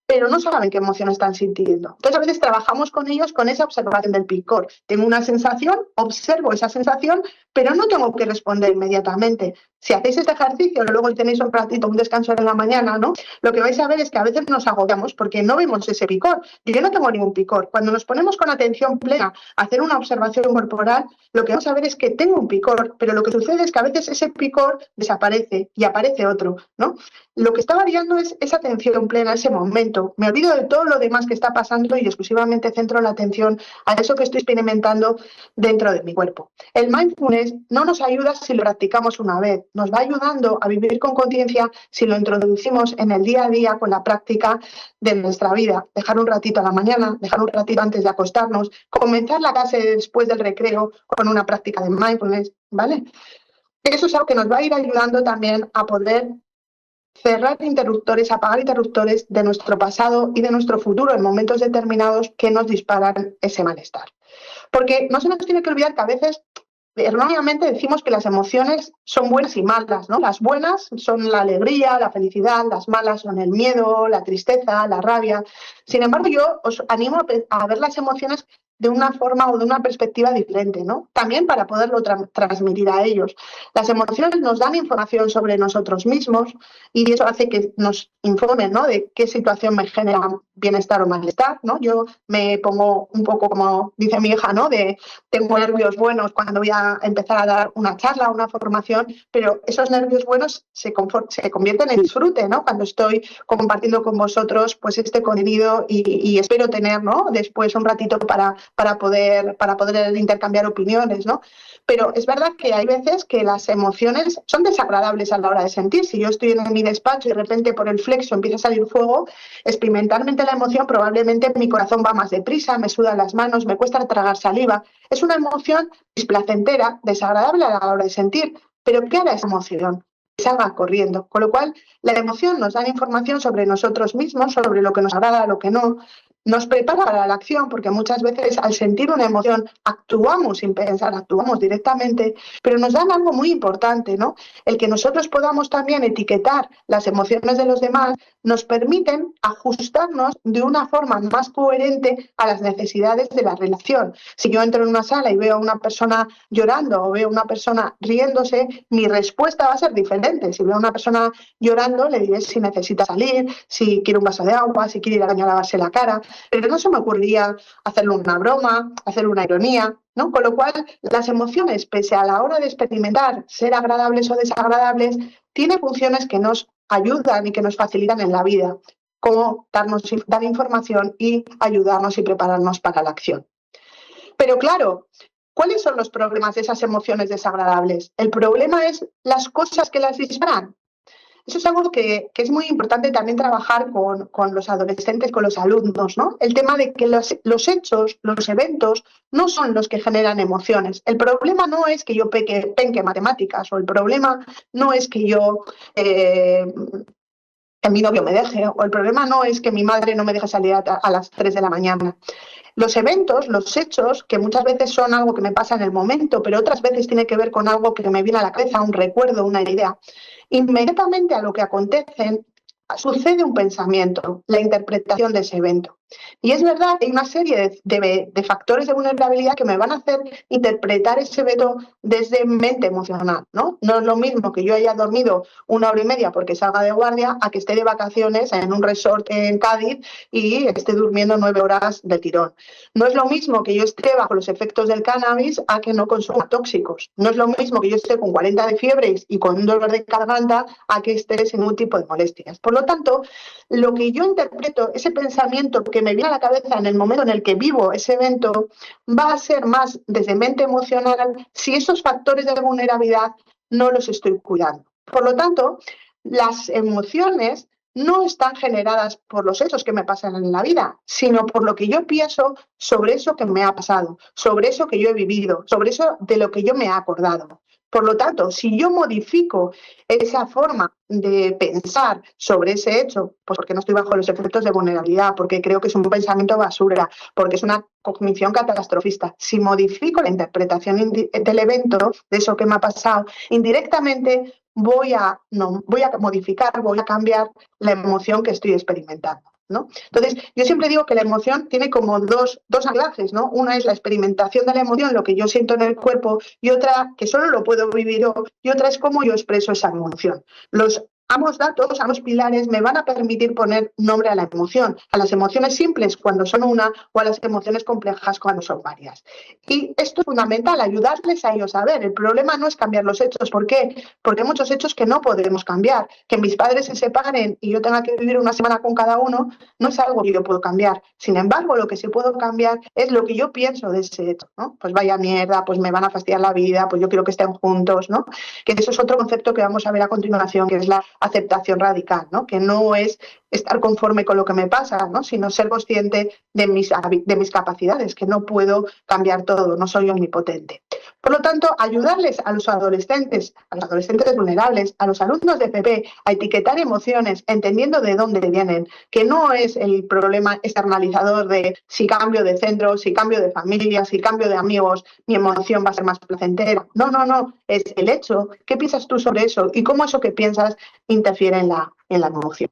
pero no saben qué emoción están sintiendo. Entonces, a veces trabajamos con ellos con esa observación del picor. Tengo una sensación, observo esa sensación, pero no tengo que responder inmediatamente. Si hacéis este ejercicio, luego tenéis un ratito, un descanso en la mañana, ¿no? Lo que vais a ver es que a veces nos agobiamos porque no vemos ese picor. Yo no tengo ningún picor. Cuando nos ponemos con atención plena a hacer una observación corporal, lo que vamos a ver es que tengo un picor, pero lo que sucede es que a veces ese picor desaparece y aparece otro, ¿no? Lo que está variando es esa atención plena, ese momento. Me olvido de todo lo demás que está pasando y exclusivamente centro la atención a eso que estoy experimentando dentro de mi cuerpo. El mindfulness no nos ayuda si lo practicamos una vez, nos va ayudando a vivir con conciencia si lo introducimos en el día a día con la práctica de nuestra vida. Dejar un ratito a la mañana, dejar un ratito antes de acostarnos, comenzar la clase después del recreo con una práctica de mindfulness, ¿vale? Eso es algo que nos va a ir ayudando también a poder cerrar interruptores, apagar interruptores de nuestro pasado y de nuestro futuro en momentos determinados que nos disparan ese malestar. Porque no se nos tiene que olvidar que a veces erróneamente decimos que las emociones son buenas y malas, ¿no? Las buenas son la alegría, la felicidad, las malas son el miedo, la tristeza, la rabia. Sin embargo, yo os animo a ver las emociones de una forma o de una perspectiva diferente, ¿no? También para poderlo transmitir a ellos. Las emociones nos dan información sobre nosotros mismos y eso hace que nos informen, ¿no?, de qué situación me genera bienestar o malestar, ¿no? Yo me pongo un poco, como dice mi hija, ¿no?, de tengo nervios buenos cuando voy a empezar a dar una charla, una formación, pero esos nervios buenos se convierten en disfrute, ¿no?, cuando estoy compartiendo con vosotros pues este contenido y espero tener, ¿no?, después un ratito para poder intercambiar opiniones, ¿no? Pero es verdad que hay veces que las emociones son desagradables a la hora de sentir. Si yo estoy en mi despacho y de repente por el flexo empieza a salir fuego, experimentalmente la emoción, probablemente mi corazón va más deprisa, me sudan las manos, me cuesta tragar saliva. Es una emoción displacentera, desagradable a la hora de sentir. Pero ¿qué hará esa emoción? Que salga corriendo. Con lo cual, la emoción nos da información sobre nosotros mismos, sobre lo que nos agrada, lo que no. Nos prepara para la acción, porque muchas veces al sentir una emoción actuamos sin pensar, actuamos directamente, pero nos dan algo muy importante, ¿no? El que nosotros podamos también etiquetar las emociones de los demás nos permiten ajustarnos de una forma más coherente a las necesidades de la relación. Si yo entro en una sala y veo a una persona llorando o veo a una persona riéndose, mi respuesta va a ser diferente. Si veo a una persona llorando, le diré si necesita salir, si quiere un vaso de agua, si quiere ir al baño a lavarse la cara, pero no se me ocurriría hacerle una broma, hacerle una ironía, ¿no? Con lo cual, las emociones, pese a la hora de experimentar ser agradables o desagradables, tienen funciones que nos ayudan y que nos facilitan en la vida, como dar información y ayudarnos y prepararnos para la acción. Pero claro, ¿cuáles son los problemas de esas emociones desagradables? El problema es las cosas que las disparan. Eso es algo que es muy importante también trabajar con los adolescentes, con los alumnos, ¿no? El tema de que los hechos, los eventos, no son los que generan emociones. El problema no es que yo penque matemáticas, o el problema no es que que mi novio me deje, o el problema no es que mi madre no me deje salir a las 3 de la mañana. Los eventos, los hechos, que muchas veces son algo que me pasa en el momento, pero otras veces tiene que ver con algo que me viene a la cabeza, un recuerdo, una idea. Inmediatamente a lo que acontecen sucede un pensamiento, la interpretación de ese evento. Y es verdad que hay una serie de factores de vulnerabilidad que me van a hacer interpretar ese evento desde mente emocional, ¿no? No es lo mismo que yo haya dormido 1 hora y media porque salga de guardia a que esté de vacaciones en un resort en Cádiz y esté durmiendo 9 horas del tirón. No es lo mismo que yo esté bajo los efectos del cannabis a que no consuma tóxicos. No es lo mismo que yo esté con 40 de fiebre y con un dolor de garganta a que esté sin ningún tipo de molestias. Por lo tanto, lo que yo interpreto, ese pensamiento que me viene a la cabeza en el momento en el que vivo ese evento, va a ser más desde mente emocional si esos factores de vulnerabilidad no los estoy cuidando. Por lo tanto, las emociones no están generadas por los hechos que me pasan en la vida, sino por lo que yo pienso sobre eso que me ha pasado, sobre eso que yo he vivido, sobre eso de lo que yo me he acordado. Por lo tanto, si yo modifico esa forma de pensar sobre ese hecho, pues porque no estoy bajo los efectos de vulnerabilidad, porque creo que es un pensamiento basura, porque es una cognición catastrofista, si modifico la interpretación del evento, de eso que me ha pasado, indirectamente voy a modificar, voy a cambiar la emoción que estoy experimentando, ¿no? Entonces, yo siempre digo que la emoción tiene como dos anclajes, ¿no? Una es la experimentación de la emoción, lo que yo siento en el cuerpo, y otra que solo lo puedo vivir yo, y otra es cómo yo expreso esa emoción. Ambos datos, ambos pilares me van a permitir poner nombre a la emoción, a las emociones simples cuando son una o a las emociones complejas cuando son varias. Y esto es fundamental, ayudarles a ellos a ver. El problema no es cambiar los hechos. ¿Por qué? Porque hay muchos hechos que no podemos cambiar. Que mis padres se separen y yo tenga que vivir una semana con cada uno no es algo que yo puedo cambiar. Sin embargo, lo que sí puedo cambiar es lo que yo pienso de ese hecho, ¿no? Pues vaya mierda, pues me van a fastidiar la vida, pues yo quiero que estén juntos, ¿no? Que eso es otro concepto que vamos a ver a continuación, que es la aceptación radical, ¿no? Que no es estar conforme con lo que me pasa, ¿no? Sino ser consciente de mis capacidades, que no puedo cambiar todo, no soy omnipotente. Por lo tanto, ayudarles a los adolescentes vulnerables, a los alumnos de FP, a etiquetar emociones, entendiendo de dónde vienen, que no es el problema externalizador de si cambio de centro, si cambio de familia, si cambio de amigos, mi emoción va a ser más placentera. No, es el hecho. ¿Qué piensas tú sobre eso? Y cómo eso que piensas interfiere en la emoción.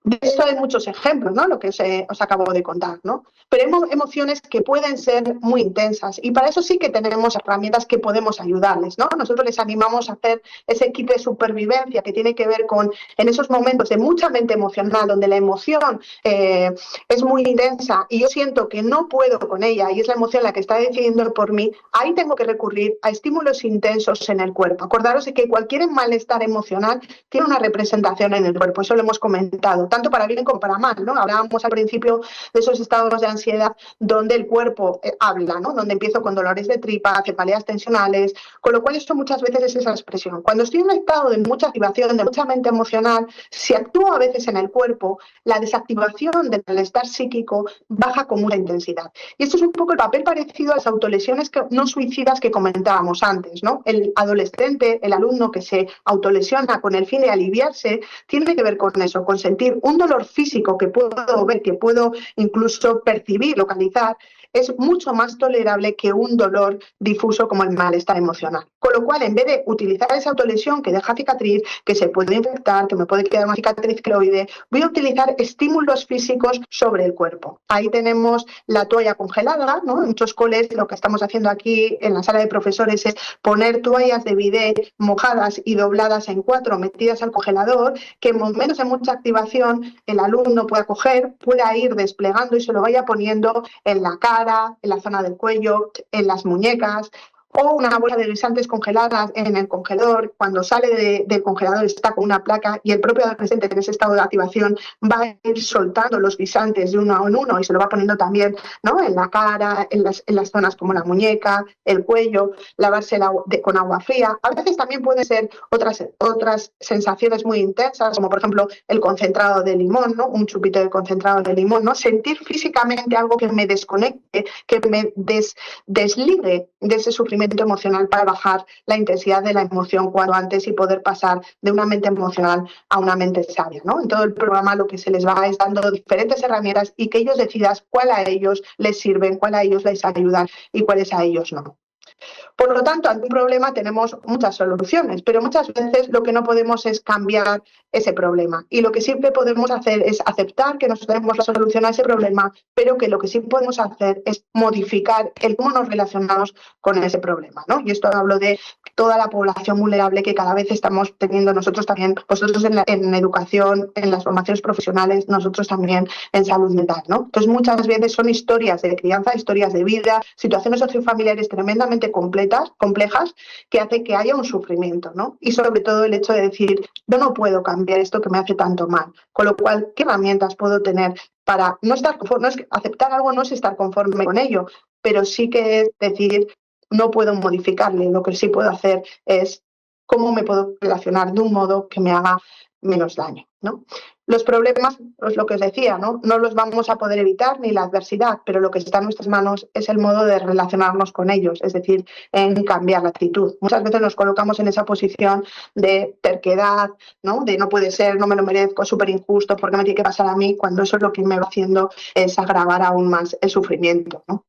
De esto hay muchos ejemplos, ¿no? Lo que os acabo de contar, ¿no? Pero hay emociones que pueden ser muy intensas y para eso sí que tenemos herramientas que podemos ayudarles, ¿no? Nosotros les animamos a hacer ese kit de supervivencia que tiene que ver con, en esos momentos de mucha mente emocional, donde la emoción es muy intensa y yo siento que no puedo con ella y es la emoción la que está decidiendo por mí, ahí tengo que recurrir a estímulos intensos en el cuerpo. Acordaros de que cualquier malestar emocional tiene una representación en el cuerpo, eso lo hemos comentado, tanto para bien como para mal, ¿no? Hablábamos al principio de esos estados de ansiedad donde el cuerpo habla, ¿no? Donde empiezo con dolores de tripa, cefaleas tensionales, con lo cual esto muchas veces es esa expresión. Cuando estoy en un estado de mucha activación, de mucha mente emocional, si actúo a veces en el cuerpo, la desactivación del malestar psíquico baja con mucha intensidad. Y esto es un poco el papel parecido a las autolesiones no suicidas que comentábamos antes, ¿no? El adolescente, el alumno que se autolesiona con el fin de aliviarse, tiene que ver con eso, con sentir un dolor físico que puedo ver, que puedo incluso percibir, localizar, es mucho más tolerable que un dolor difuso como el malestar emocional. Con lo cual, en vez de utilizar esa autolesión que deja cicatriz, que se puede infectar, que me puede quedar una cicatriz queloide, voy a utilizar estímulos físicos sobre el cuerpo. Ahí tenemos la toalla congelada, ¿no? En muchos coles lo que estamos haciendo aquí en la sala de profesores es poner toallas de bidet mojadas y dobladas en 4, metidas al congelador, que menos en mucha activación el alumno pueda coger, pueda ir desplegando y se lo vaya poniendo en la cara, en la zona del cuello, en las muñecas, o una bola de guisantes congeladas en el congelador, cuando sale del congelador está con una placa y el propio adolescente en ese estado de activación va a ir soltando los guisantes de uno en uno y se lo va poniendo también, ¿no? En la cara, en las zonas como la muñeca, el cuello, lavarse con agua fría. A veces también pueden ser otras sensaciones muy intensas, como por ejemplo el concentrado de limón, ¿no? Un chupito de concentrado de limón, ¿no? Sentir físicamente algo que me desconecte, que me desligue de ese sufrimiento emocional para bajar la intensidad de la emoción cuanto antes y poder pasar de una mente emocional a una mente sabia, ¿no? En todo el programa lo que se les va es dando diferentes herramientas y que ellos decidan cuál a ellos les sirven, cuál a ellos les ayudan y cuáles a ellos no. Por lo tanto, ante un problema tenemos muchas soluciones, pero muchas veces lo que no podemos es cambiar ese problema. Y lo que siempre podemos hacer es aceptar que nosotros tenemos la solución a ese problema, pero que lo que sí podemos hacer es modificar el cómo nos relacionamos con ese problema, ¿no? Y esto hablo de toda la población vulnerable que cada vez estamos teniendo nosotros también, vosotros en educación, en las formaciones profesionales, nosotros también en salud mental, ¿no? Entonces, muchas veces son historias de crianza, historias de vida, situaciones sociofamiliares tremendamente complejas que hace que haya un sufrimiento, ¿no? Y sobre todo el hecho de decir, yo no puedo cambiar esto que me hace tanto mal. Con lo cual, ¿qué herramientas puedo tener para no estar conforme? No es que aceptar algo no es estar conforme con ello, pero sí que es decir, no puedo modificarle. Lo que sí puedo hacer es cómo me puedo relacionar de un modo que me haga menos daño, ¿no? Los problemas, es lo que os decía, ¿no? No los vamos a poder evitar ni la adversidad, pero lo que está en nuestras manos es el modo de relacionarnos con ellos, es decir, en cambiar la actitud. Muchas veces nos colocamos en esa posición de terquedad, ¿no? De no puede ser, no me lo merezco, es súper injusto, ¿por qué me tiene que pasar a mí? Cuando eso es lo que me va haciendo es agravar aún más el sufrimiento, ¿no?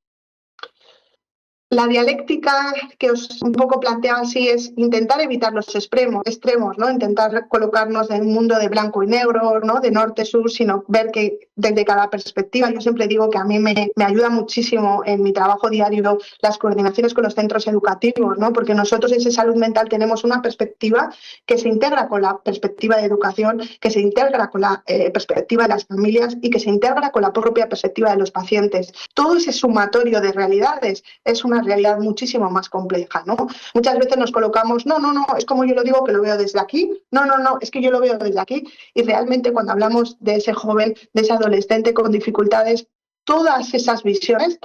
La dialéctica que os un poco planteaba así es intentar evitar los extremos, ¿no? Intentar colocarnos en un mundo de blanco y negro, ¿no? De norte-sur, sino ver que desde cada perspectiva, yo siempre digo que a mí me ayuda muchísimo en mi trabajo diario las coordinaciones con los centros educativos, ¿no? Porque nosotros en salud mental tenemos una perspectiva que se integra con la perspectiva de educación, que se integra con la perspectiva de las familias y que se integra con la propia perspectiva de los pacientes. Todo ese sumatorio de realidades es una realidad muchísimo más compleja, ¿no? Muchas veces nos colocamos, no, es como yo lo digo que lo veo desde aquí, no, es que yo lo veo desde aquí, y realmente cuando hablamos de ese joven, de ese adolescente con dificultades, todas esas visiones,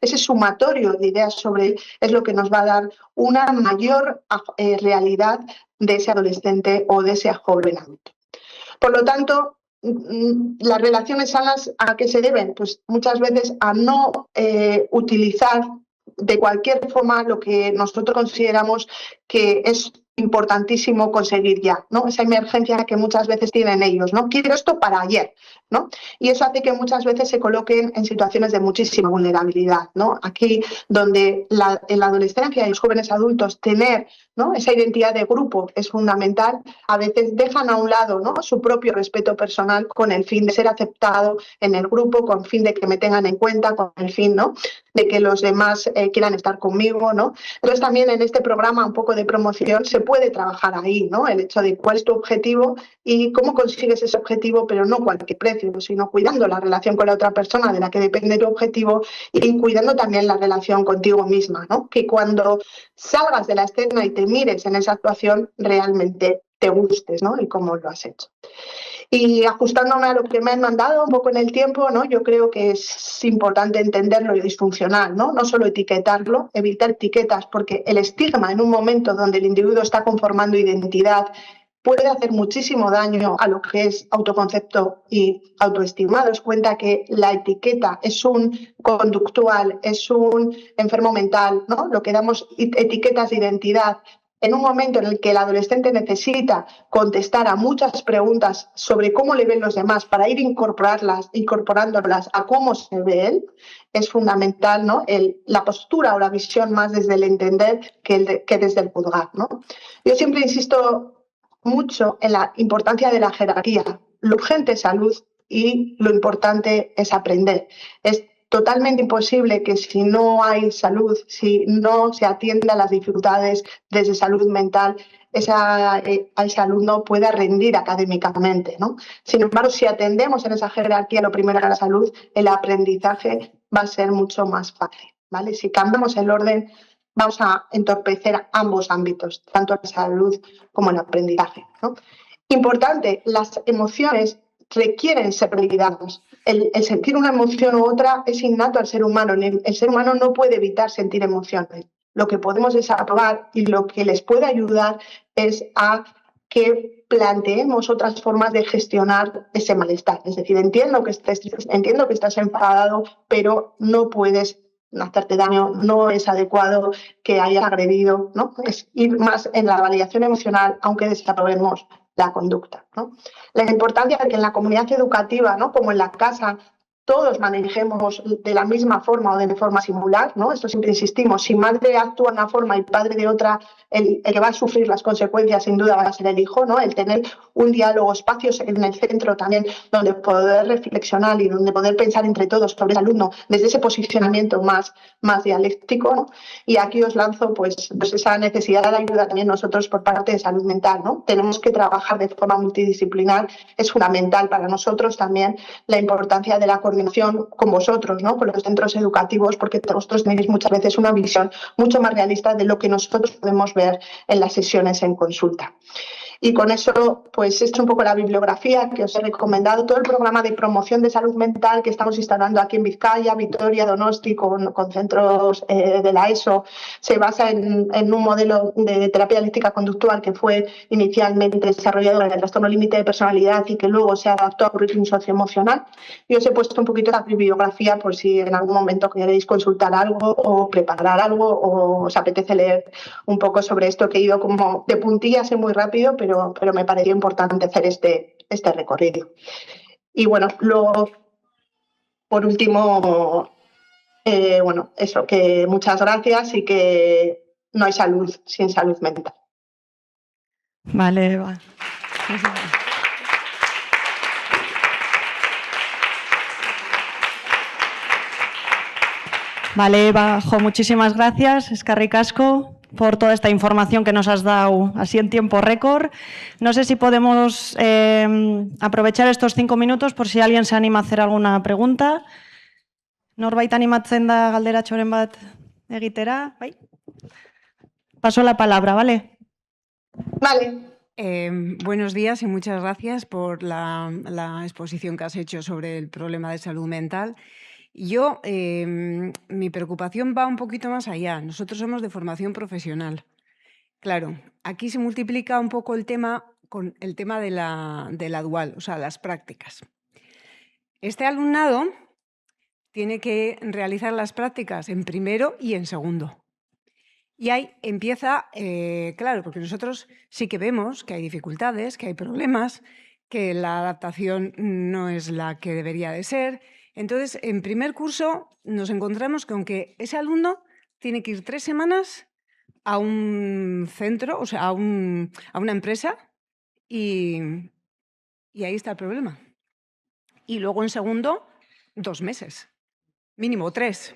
ese sumatorio de ideas sobre él es lo que nos va a dar una mayor realidad de ese adolescente o de ese joven adulto. Por lo tanto, las relaciones sanas, ¿a qué se deben? Pues muchas veces a no utilizar de cualquier forma lo que nosotros consideramos que es importantísimo conseguir ya, ¿no? Esa emergencia que muchas veces tienen ellos, ¿no? Quiero esto para ayer. ¿no? Y eso hace que muchas veces se coloquen en situaciones de muchísima vulnerabilidad, ¿no? Aquí, donde en la adolescencia y los jóvenes adultos tener, ¿no?, esa identidad de grupo es fundamental, a veces dejan a un lado, ¿no?, su propio respeto personal con el fin de ser aceptado en el grupo, con el fin de que me tengan en cuenta, con el fin, ¿no?, de que los demás quieran estar conmigo, ¿no? Entonces también en este programa un poco de promoción se puede trabajar ahí, ¿no? El hecho de cuál es tu objetivo y cómo consigues ese objetivo, pero no a cualquier precio, sino cuidando la relación con la otra persona de la que depende tu objetivo y cuidando también la relación contigo misma, ¿no? Que cuando salgas de la escena y te mires en esa actuación, realmente te gustes, ¿no? Y cómo lo has hecho. Y ajustándome a lo que me han mandado un poco en el tiempo, ¿no?, yo creo que es importante entender lo disfuncional, ¿no? No solo etiquetarlo, evitar etiquetas, porque el estigma en un momento donde el individuo está conformando identidad puede hacer muchísimo daño a lo que es autoconcepto y autoestima. Daos cuenta que la etiqueta es un conductual, es un enfermo mental, ¿no? Lo que damos etiquetas de identidad en un momento en el que el adolescente necesita contestar a muchas preguntas sobre cómo le ven los demás para ir incorporándolas a cómo se ve él, es fundamental, ¿no?, la postura o la visión más desde el entender que desde el juzgar, ¿no? Yo siempre insisto mucho en la importancia de la jerarquía. Lo urgente es salud y lo importante es aprender. Es totalmente imposible que si no hay salud, si no se atiende a las dificultades desde salud mental, ese alumno pueda rendir académicamente, ¿no? Sin embargo, si atendemos en esa jerarquía lo primero a la salud, el aprendizaje va a ser mucho más fácil, ¿vale? Si cambiamos el orden, vamos a entorpecer ambos ámbitos, tanto la salud como el aprendizaje, ¿no? Importante, las emociones requieren ser validadas. El sentir una emoción u otra es innato al ser humano. El ser humano no puede evitar sentir emociones. Lo que podemos desaprobar y lo que les puede ayudar es a que planteemos otras formas de gestionar ese malestar. Es decir, entiendo que estás enfadado, pero no puedes hacerte daño, no es adecuado que hayas agredido, ¿no? Es ir más en la validación emocional, aunque desaprobemos la conducta, ¿no? La importancia de que en la comunidad educativa, ¿no?, como en la casa, todos manejemos de la misma forma o de forma similar, ¿no? Esto siempre insistimos, si madre actúa de una forma y padre de otra, el que va a sufrir las consecuencias sin duda va a ser el hijo, ¿no? El tener un diálogo, espacios en el centro también donde poder reflexionar y donde poder pensar entre todos sobre el alumno desde ese posicionamiento más dialéctico, ¿no? Y aquí os lanzo pues esa necesidad de ayuda también nosotros por parte de salud mental, ¿no? Tenemos que trabajar de forma multidisciplinar, es fundamental para nosotros también la importancia de la coordinación con vosotros, ¿no?, con los centros educativos, porque vosotros tenéis muchas veces una visión mucho más realista de lo que nosotros podemos ver en las sesiones en consulta. Y con eso, pues esta es un poco la bibliografía que os he recomendado, todo el programa de promoción de salud mental que estamos instalando aquí en Vizcaya, Vitoria, Donosti, con centros de la ESO, se basa en un modelo de terapia dialéctica conductual que fue inicialmente desarrollado en el trastorno límite de personalidad y que luego se adaptó a currículum socioemocional. Y os he puesto un poquito la bibliografía por si en algún momento queréis consultar algo o preparar algo o os apetece leer un poco sobre esto, que he ido como de puntillas muy rápido, pero me pareció importante hacer este recorrido. Y bueno, luego, por último, bueno, eso, que muchas gracias y que no hay salud sin salud mental. Vale, Eva. Vale, Eva, muchísimas gracias, eskerrik asko, por toda esta información que nos has dado así en tiempo récord. No sé si podemos aprovechar estos 5 minutos por si alguien se anima a hacer alguna pregunta. Norbait animatzen da galderatxoren bat egitera? Bai? Paso la palabra, ¿vale? Vale. Buenos días y muchas gracias por la exposición que has hecho sobre el problema de salud mental. Yo, mi preocupación va un poquito más allá. Nosotros somos de formación profesional. Claro, aquí se multiplica un poco el tema con el tema de la dual, o sea, las prácticas. Este alumnado tiene que realizar las prácticas en primero y en segundo. Y ahí empieza, claro, porque nosotros sí que vemos que hay dificultades, que hay problemas, que la adaptación no es la que debería de ser. Entonces, en primer curso nos encontramos con que ese alumno tiene que ir 3 semanas a un centro, o sea, a una empresa, y ahí está el problema. Y luego en segundo, 2 meses. Mínimo 3,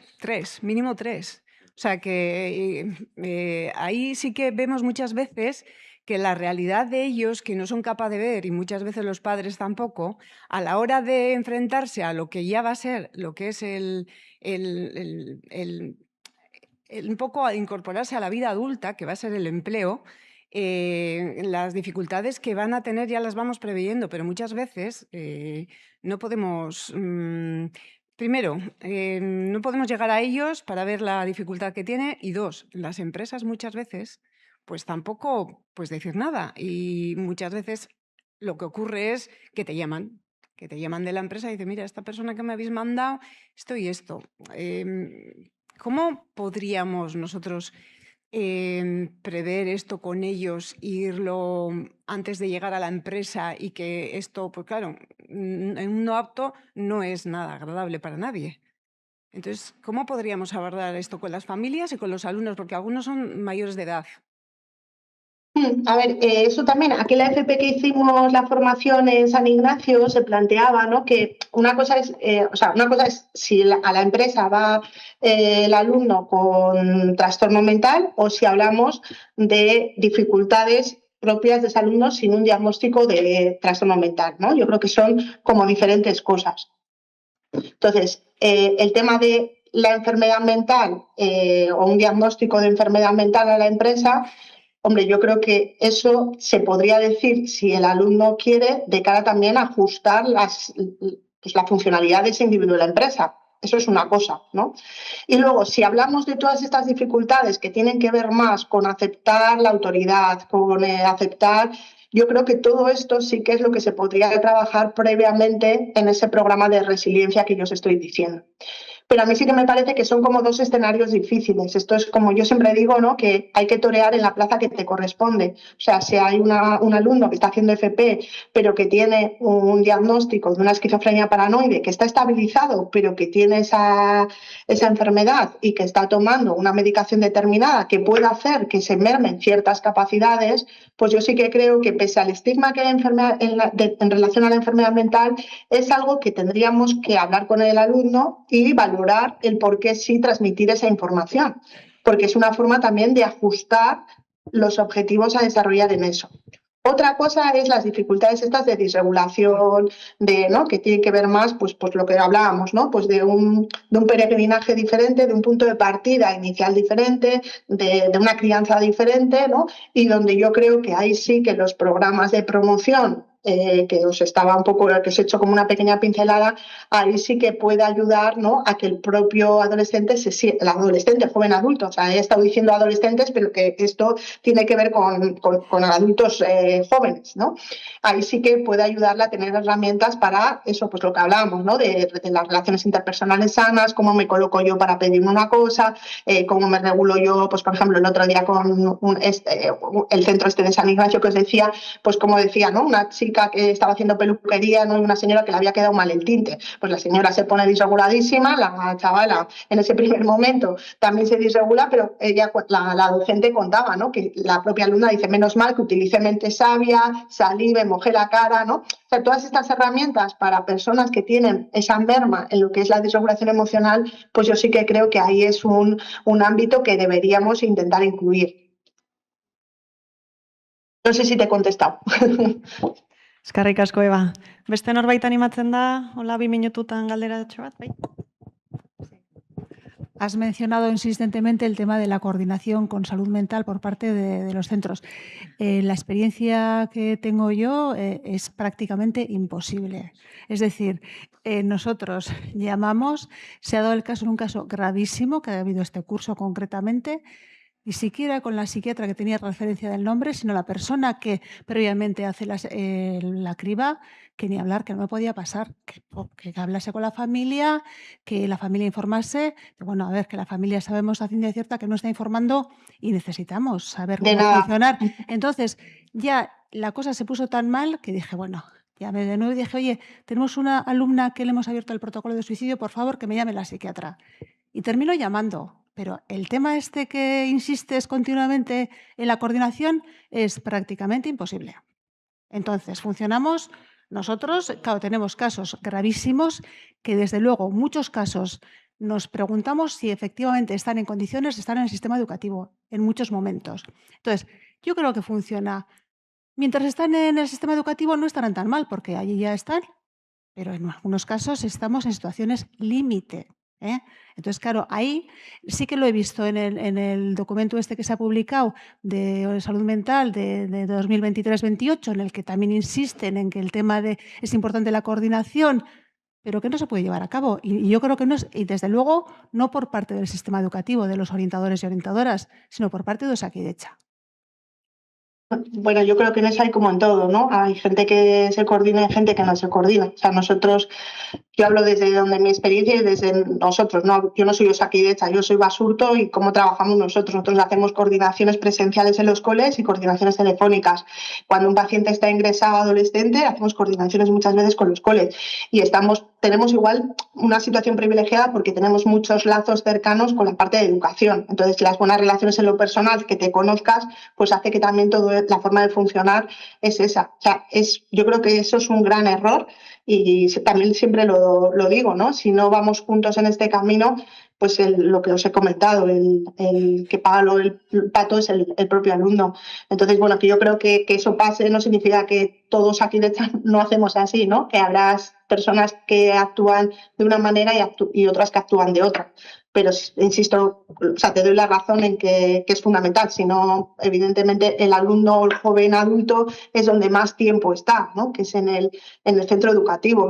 mínimo 3. O sea que ahí sí que vemos muchas veces que la realidad de ellos, que no son capaces de ver, y muchas veces los padres tampoco, a la hora de enfrentarse a lo que ya va a ser, lo que es un poco a incorporarse a la vida adulta, que va a ser el empleo, las dificultades que van a tener ya las vamos preveyendo, pero muchas veces no podemos... Primero, no podemos llegar a ellos para ver la dificultad que tiene, y 2, las empresas muchas veces pues tampoco puedes decir nada, y muchas veces lo que ocurre es que te llaman de la empresa y dicen, mira, esta persona que me habéis mandado, esto y esto. ¿Cómo podríamos nosotros prever esto con ellos, irlo antes de llegar a la empresa, y que esto, pues claro, en un no apto no es nada agradable para nadie? Entonces, ¿cómo podríamos abordar esto con las familias y con los alumnos? Porque algunos son mayores de edad. A ver, eso también, aquí en la FP que hicimos la formación en San Ignacio se planteaba, ¿no?, que una cosa es si a la empresa va el alumno con trastorno mental, o si hablamos de dificultades propias de ese alumno sin un diagnóstico de trastorno mental, ¿no? Yo creo que son como diferentes cosas. Entonces, el tema de la enfermedad mental o un diagnóstico de enfermedad mental a la empresa, hombre, yo creo que eso se podría decir, si el alumno quiere, de cara también a ajustar la funcionalidad de ese individuo de la empresa. Eso es una cosa, ¿no? Y luego, si hablamos de todas estas dificultades que tienen que ver más con aceptar la autoridad, con aceptar... Yo creo que todo esto sí que es lo que se podría trabajar previamente en ese programa de resiliencia que yo os estoy diciendo. Pero a mí sí que me parece que son como 2 escenarios difíciles. Esto es como yo siempre digo, ¿no?, que hay que torear en la plaza que te corresponde. O sea, si hay un alumno que está haciendo FP, pero que tiene un diagnóstico de una esquizofrenia paranoide, que está estabilizado, pero que tiene esa enfermedad y que está tomando una medicación determinada que puede hacer que se mermen ciertas capacidades, pues yo sí que creo que, pese al estigma que hay en relación a la enfermedad mental, es algo que tendríamos que hablar con el alumno y valorar el por qué sí transmitir esa información, porque es una forma también de ajustar los objetivos a desarrollar en eso. Otra cosa es las dificultades estas de disregulación, ¿no?, que tiene que ver más, pues lo que hablábamos, ¿no?, pues de un peregrinaje diferente, de un punto de partida inicial diferente, de una crianza diferente, ¿no?, y donde yo creo que ahí sí que los programas de promoción, que os estaba un poco, que os he hecho como una pequeña pincelada, ahí sí que puede ayudar, ¿no?, a que el propio adolescente, el adolescente, joven adulto, o sea, he estado diciendo adolescentes, pero que esto tiene que ver con adultos jóvenes, ¿no? Ahí sí que puede ayudarle a tener herramientas para eso, pues lo que hablábamos, ¿no?, de las relaciones interpersonales sanas, cómo me coloco yo para pedirme una cosa, cómo me regulo yo, pues por ejemplo, el otro día con el centro de San Ignacio que os decía, pues como decía, ¿no?, una chica que estaba haciendo peluquería, ¿no?, y una señora que le había quedado mal el tinte. Pues la señora se pone disreguladísima, la chavala en ese primer momento también se disregula, pero ella, la docente contaba, ¿no?, que la propia alumna dice, menos mal que utilicé mente sabia, salive, mojé la cara, ¿no? O sea, todas estas herramientas para personas que tienen esa merma en lo que es la disregulación emocional, pues yo sí que creo que ahí es un ámbito que deberíamos intentar incluir. No sé si te he contestado. Eskerrik asko, Eva. Beste norbait animatzen da? Hola, 2 minututan galderatxo bat, bai? Has mencionado insistentemente el tema de la coordinación con salud mental por parte de los centros. La experiencia que tengo yo es prácticamente imposible. Es decir, nosotros llamamos, se ha dado el caso en un caso gravísimo, que ha habido este curso concretamente, ni siquiera con la psiquiatra que tenía referencia del nombre, sino la persona que previamente hace la criba, que ni hablar, que no me podía pasar, que hablase con la familia, que la familia informase. Bueno, a ver, que la familia sabemos a ciencia cierta que no está informando y necesitamos saber cómo funcionar. Entonces, ya la cosa se puso tan mal que dije, bueno, Llamé de nuevo y dije, oye, tenemos una alumna que le hemos abierto el protocolo de suicidio, por favor, que me llame la psiquiatra. Y termino llamando. Pero el tema este que insistes continuamente en la coordinación es prácticamente imposible. Entonces, funcionamos nosotros, claro, tenemos casos gravísimos que desde luego, muchos casos, nos preguntamos si efectivamente están en condiciones de estar en el sistema educativo en muchos momentos. Entonces, yo creo que funciona. Mientras están en el sistema educativo no estarán tan mal porque allí ya están, pero en algunos casos estamos en situaciones límite. Entonces, claro, ahí sí que lo he visto en el documento este que se ha publicado de salud mental de 2023-28, en el que también insisten en que el tema es importante la coordinación, pero que no se puede llevar a cabo. Y yo creo que no es, y desde luego, no por parte del sistema educativo, de los orientadores y orientadoras, sino por parte de Osakidetza. Bueno, yo creo que en eso hay como en todo, ¿no? Hay gente que se coordina y gente que no se coordina. O sea, nosotros, yo hablo desde donde mi experiencia y desde nosotros, ¿no? Yo no soy Osakidetza, yo soy Basurto y cómo trabajamos nosotros. Nosotros hacemos coordinaciones presenciales en los coles y coordinaciones telefónicas. Cuando un paciente está ingresado adolescente, hacemos coordinaciones muchas veces con los coles y tenemos igual una situación privilegiada porque tenemos muchos lazos cercanos con la parte de educación. Entonces, las buenas relaciones en lo personal, que te conozcas, pues hace que también la forma de funcionar es esa. O sea, yo creo que eso es un gran error y también siempre lo digo, ¿no? Si no vamos juntos en este camino, pues lo que os he comentado, el que paga el pato es el propio alumno. Entonces, bueno, que yo creo que eso pase no significa que todos aquí no hacemos así, ¿no? Que habrá personas que actúan de una manera y otras que actúan de otra. Pero insisto, o sea, te doy la razón en que es fundamental. Si no, evidentemente, el alumno o el joven adulto es donde más tiempo está, ¿no? Que es en el centro educativo.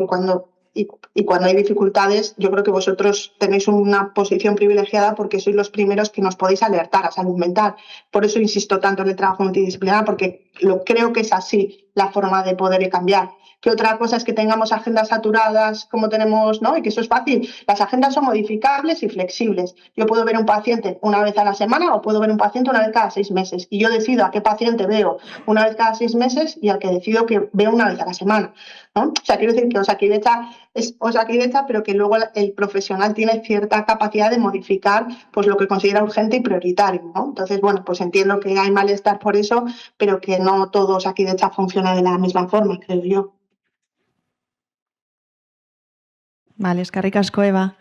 Y cuando hay dificultades, yo creo que vosotros tenéis una posición privilegiada porque sois los primeros que nos podéis alertar a salud mental. Por eso insisto tanto en el trabajo multidisciplinar, porque creo que es así la forma de poder cambiar. Que otra cosa es que tengamos agendas saturadas como tenemos, ¿no? Y que eso es fácil. Las agendas son modificables y flexibles. Yo puedo ver un paciente una vez a la semana o puedo ver un paciente una vez cada 6 meses. Y yo decido a qué paciente veo una vez cada 6 meses y al que decido que veo una vez a la semana, ¿no? O sea, quiero decir que Osakidetza es Osakidetza, pero que luego el profesional tiene cierta capacidad de modificar pues lo que considera urgente y prioritario, ¿no? Entonces, bueno, pues entiendo que hay malestar por eso, pero que no todo Osakidetza funciona de la misma forma, creo yo. Vale, eskerrik asko, Eva.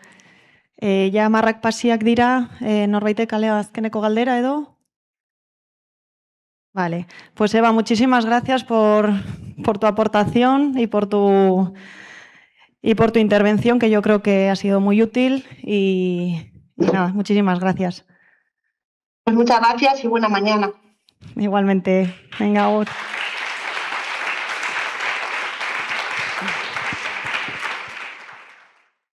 Ja marrak pasiak dira, norbaitek azkeneko galdera edo? Vale, pues Eva, muchísimas gracias por tu aportación y por tu intervención, que yo creo que ha sido muy útil y nada, muchísimas gracias. Pues muchas gracias y buena mañana. Igualmente. Venga,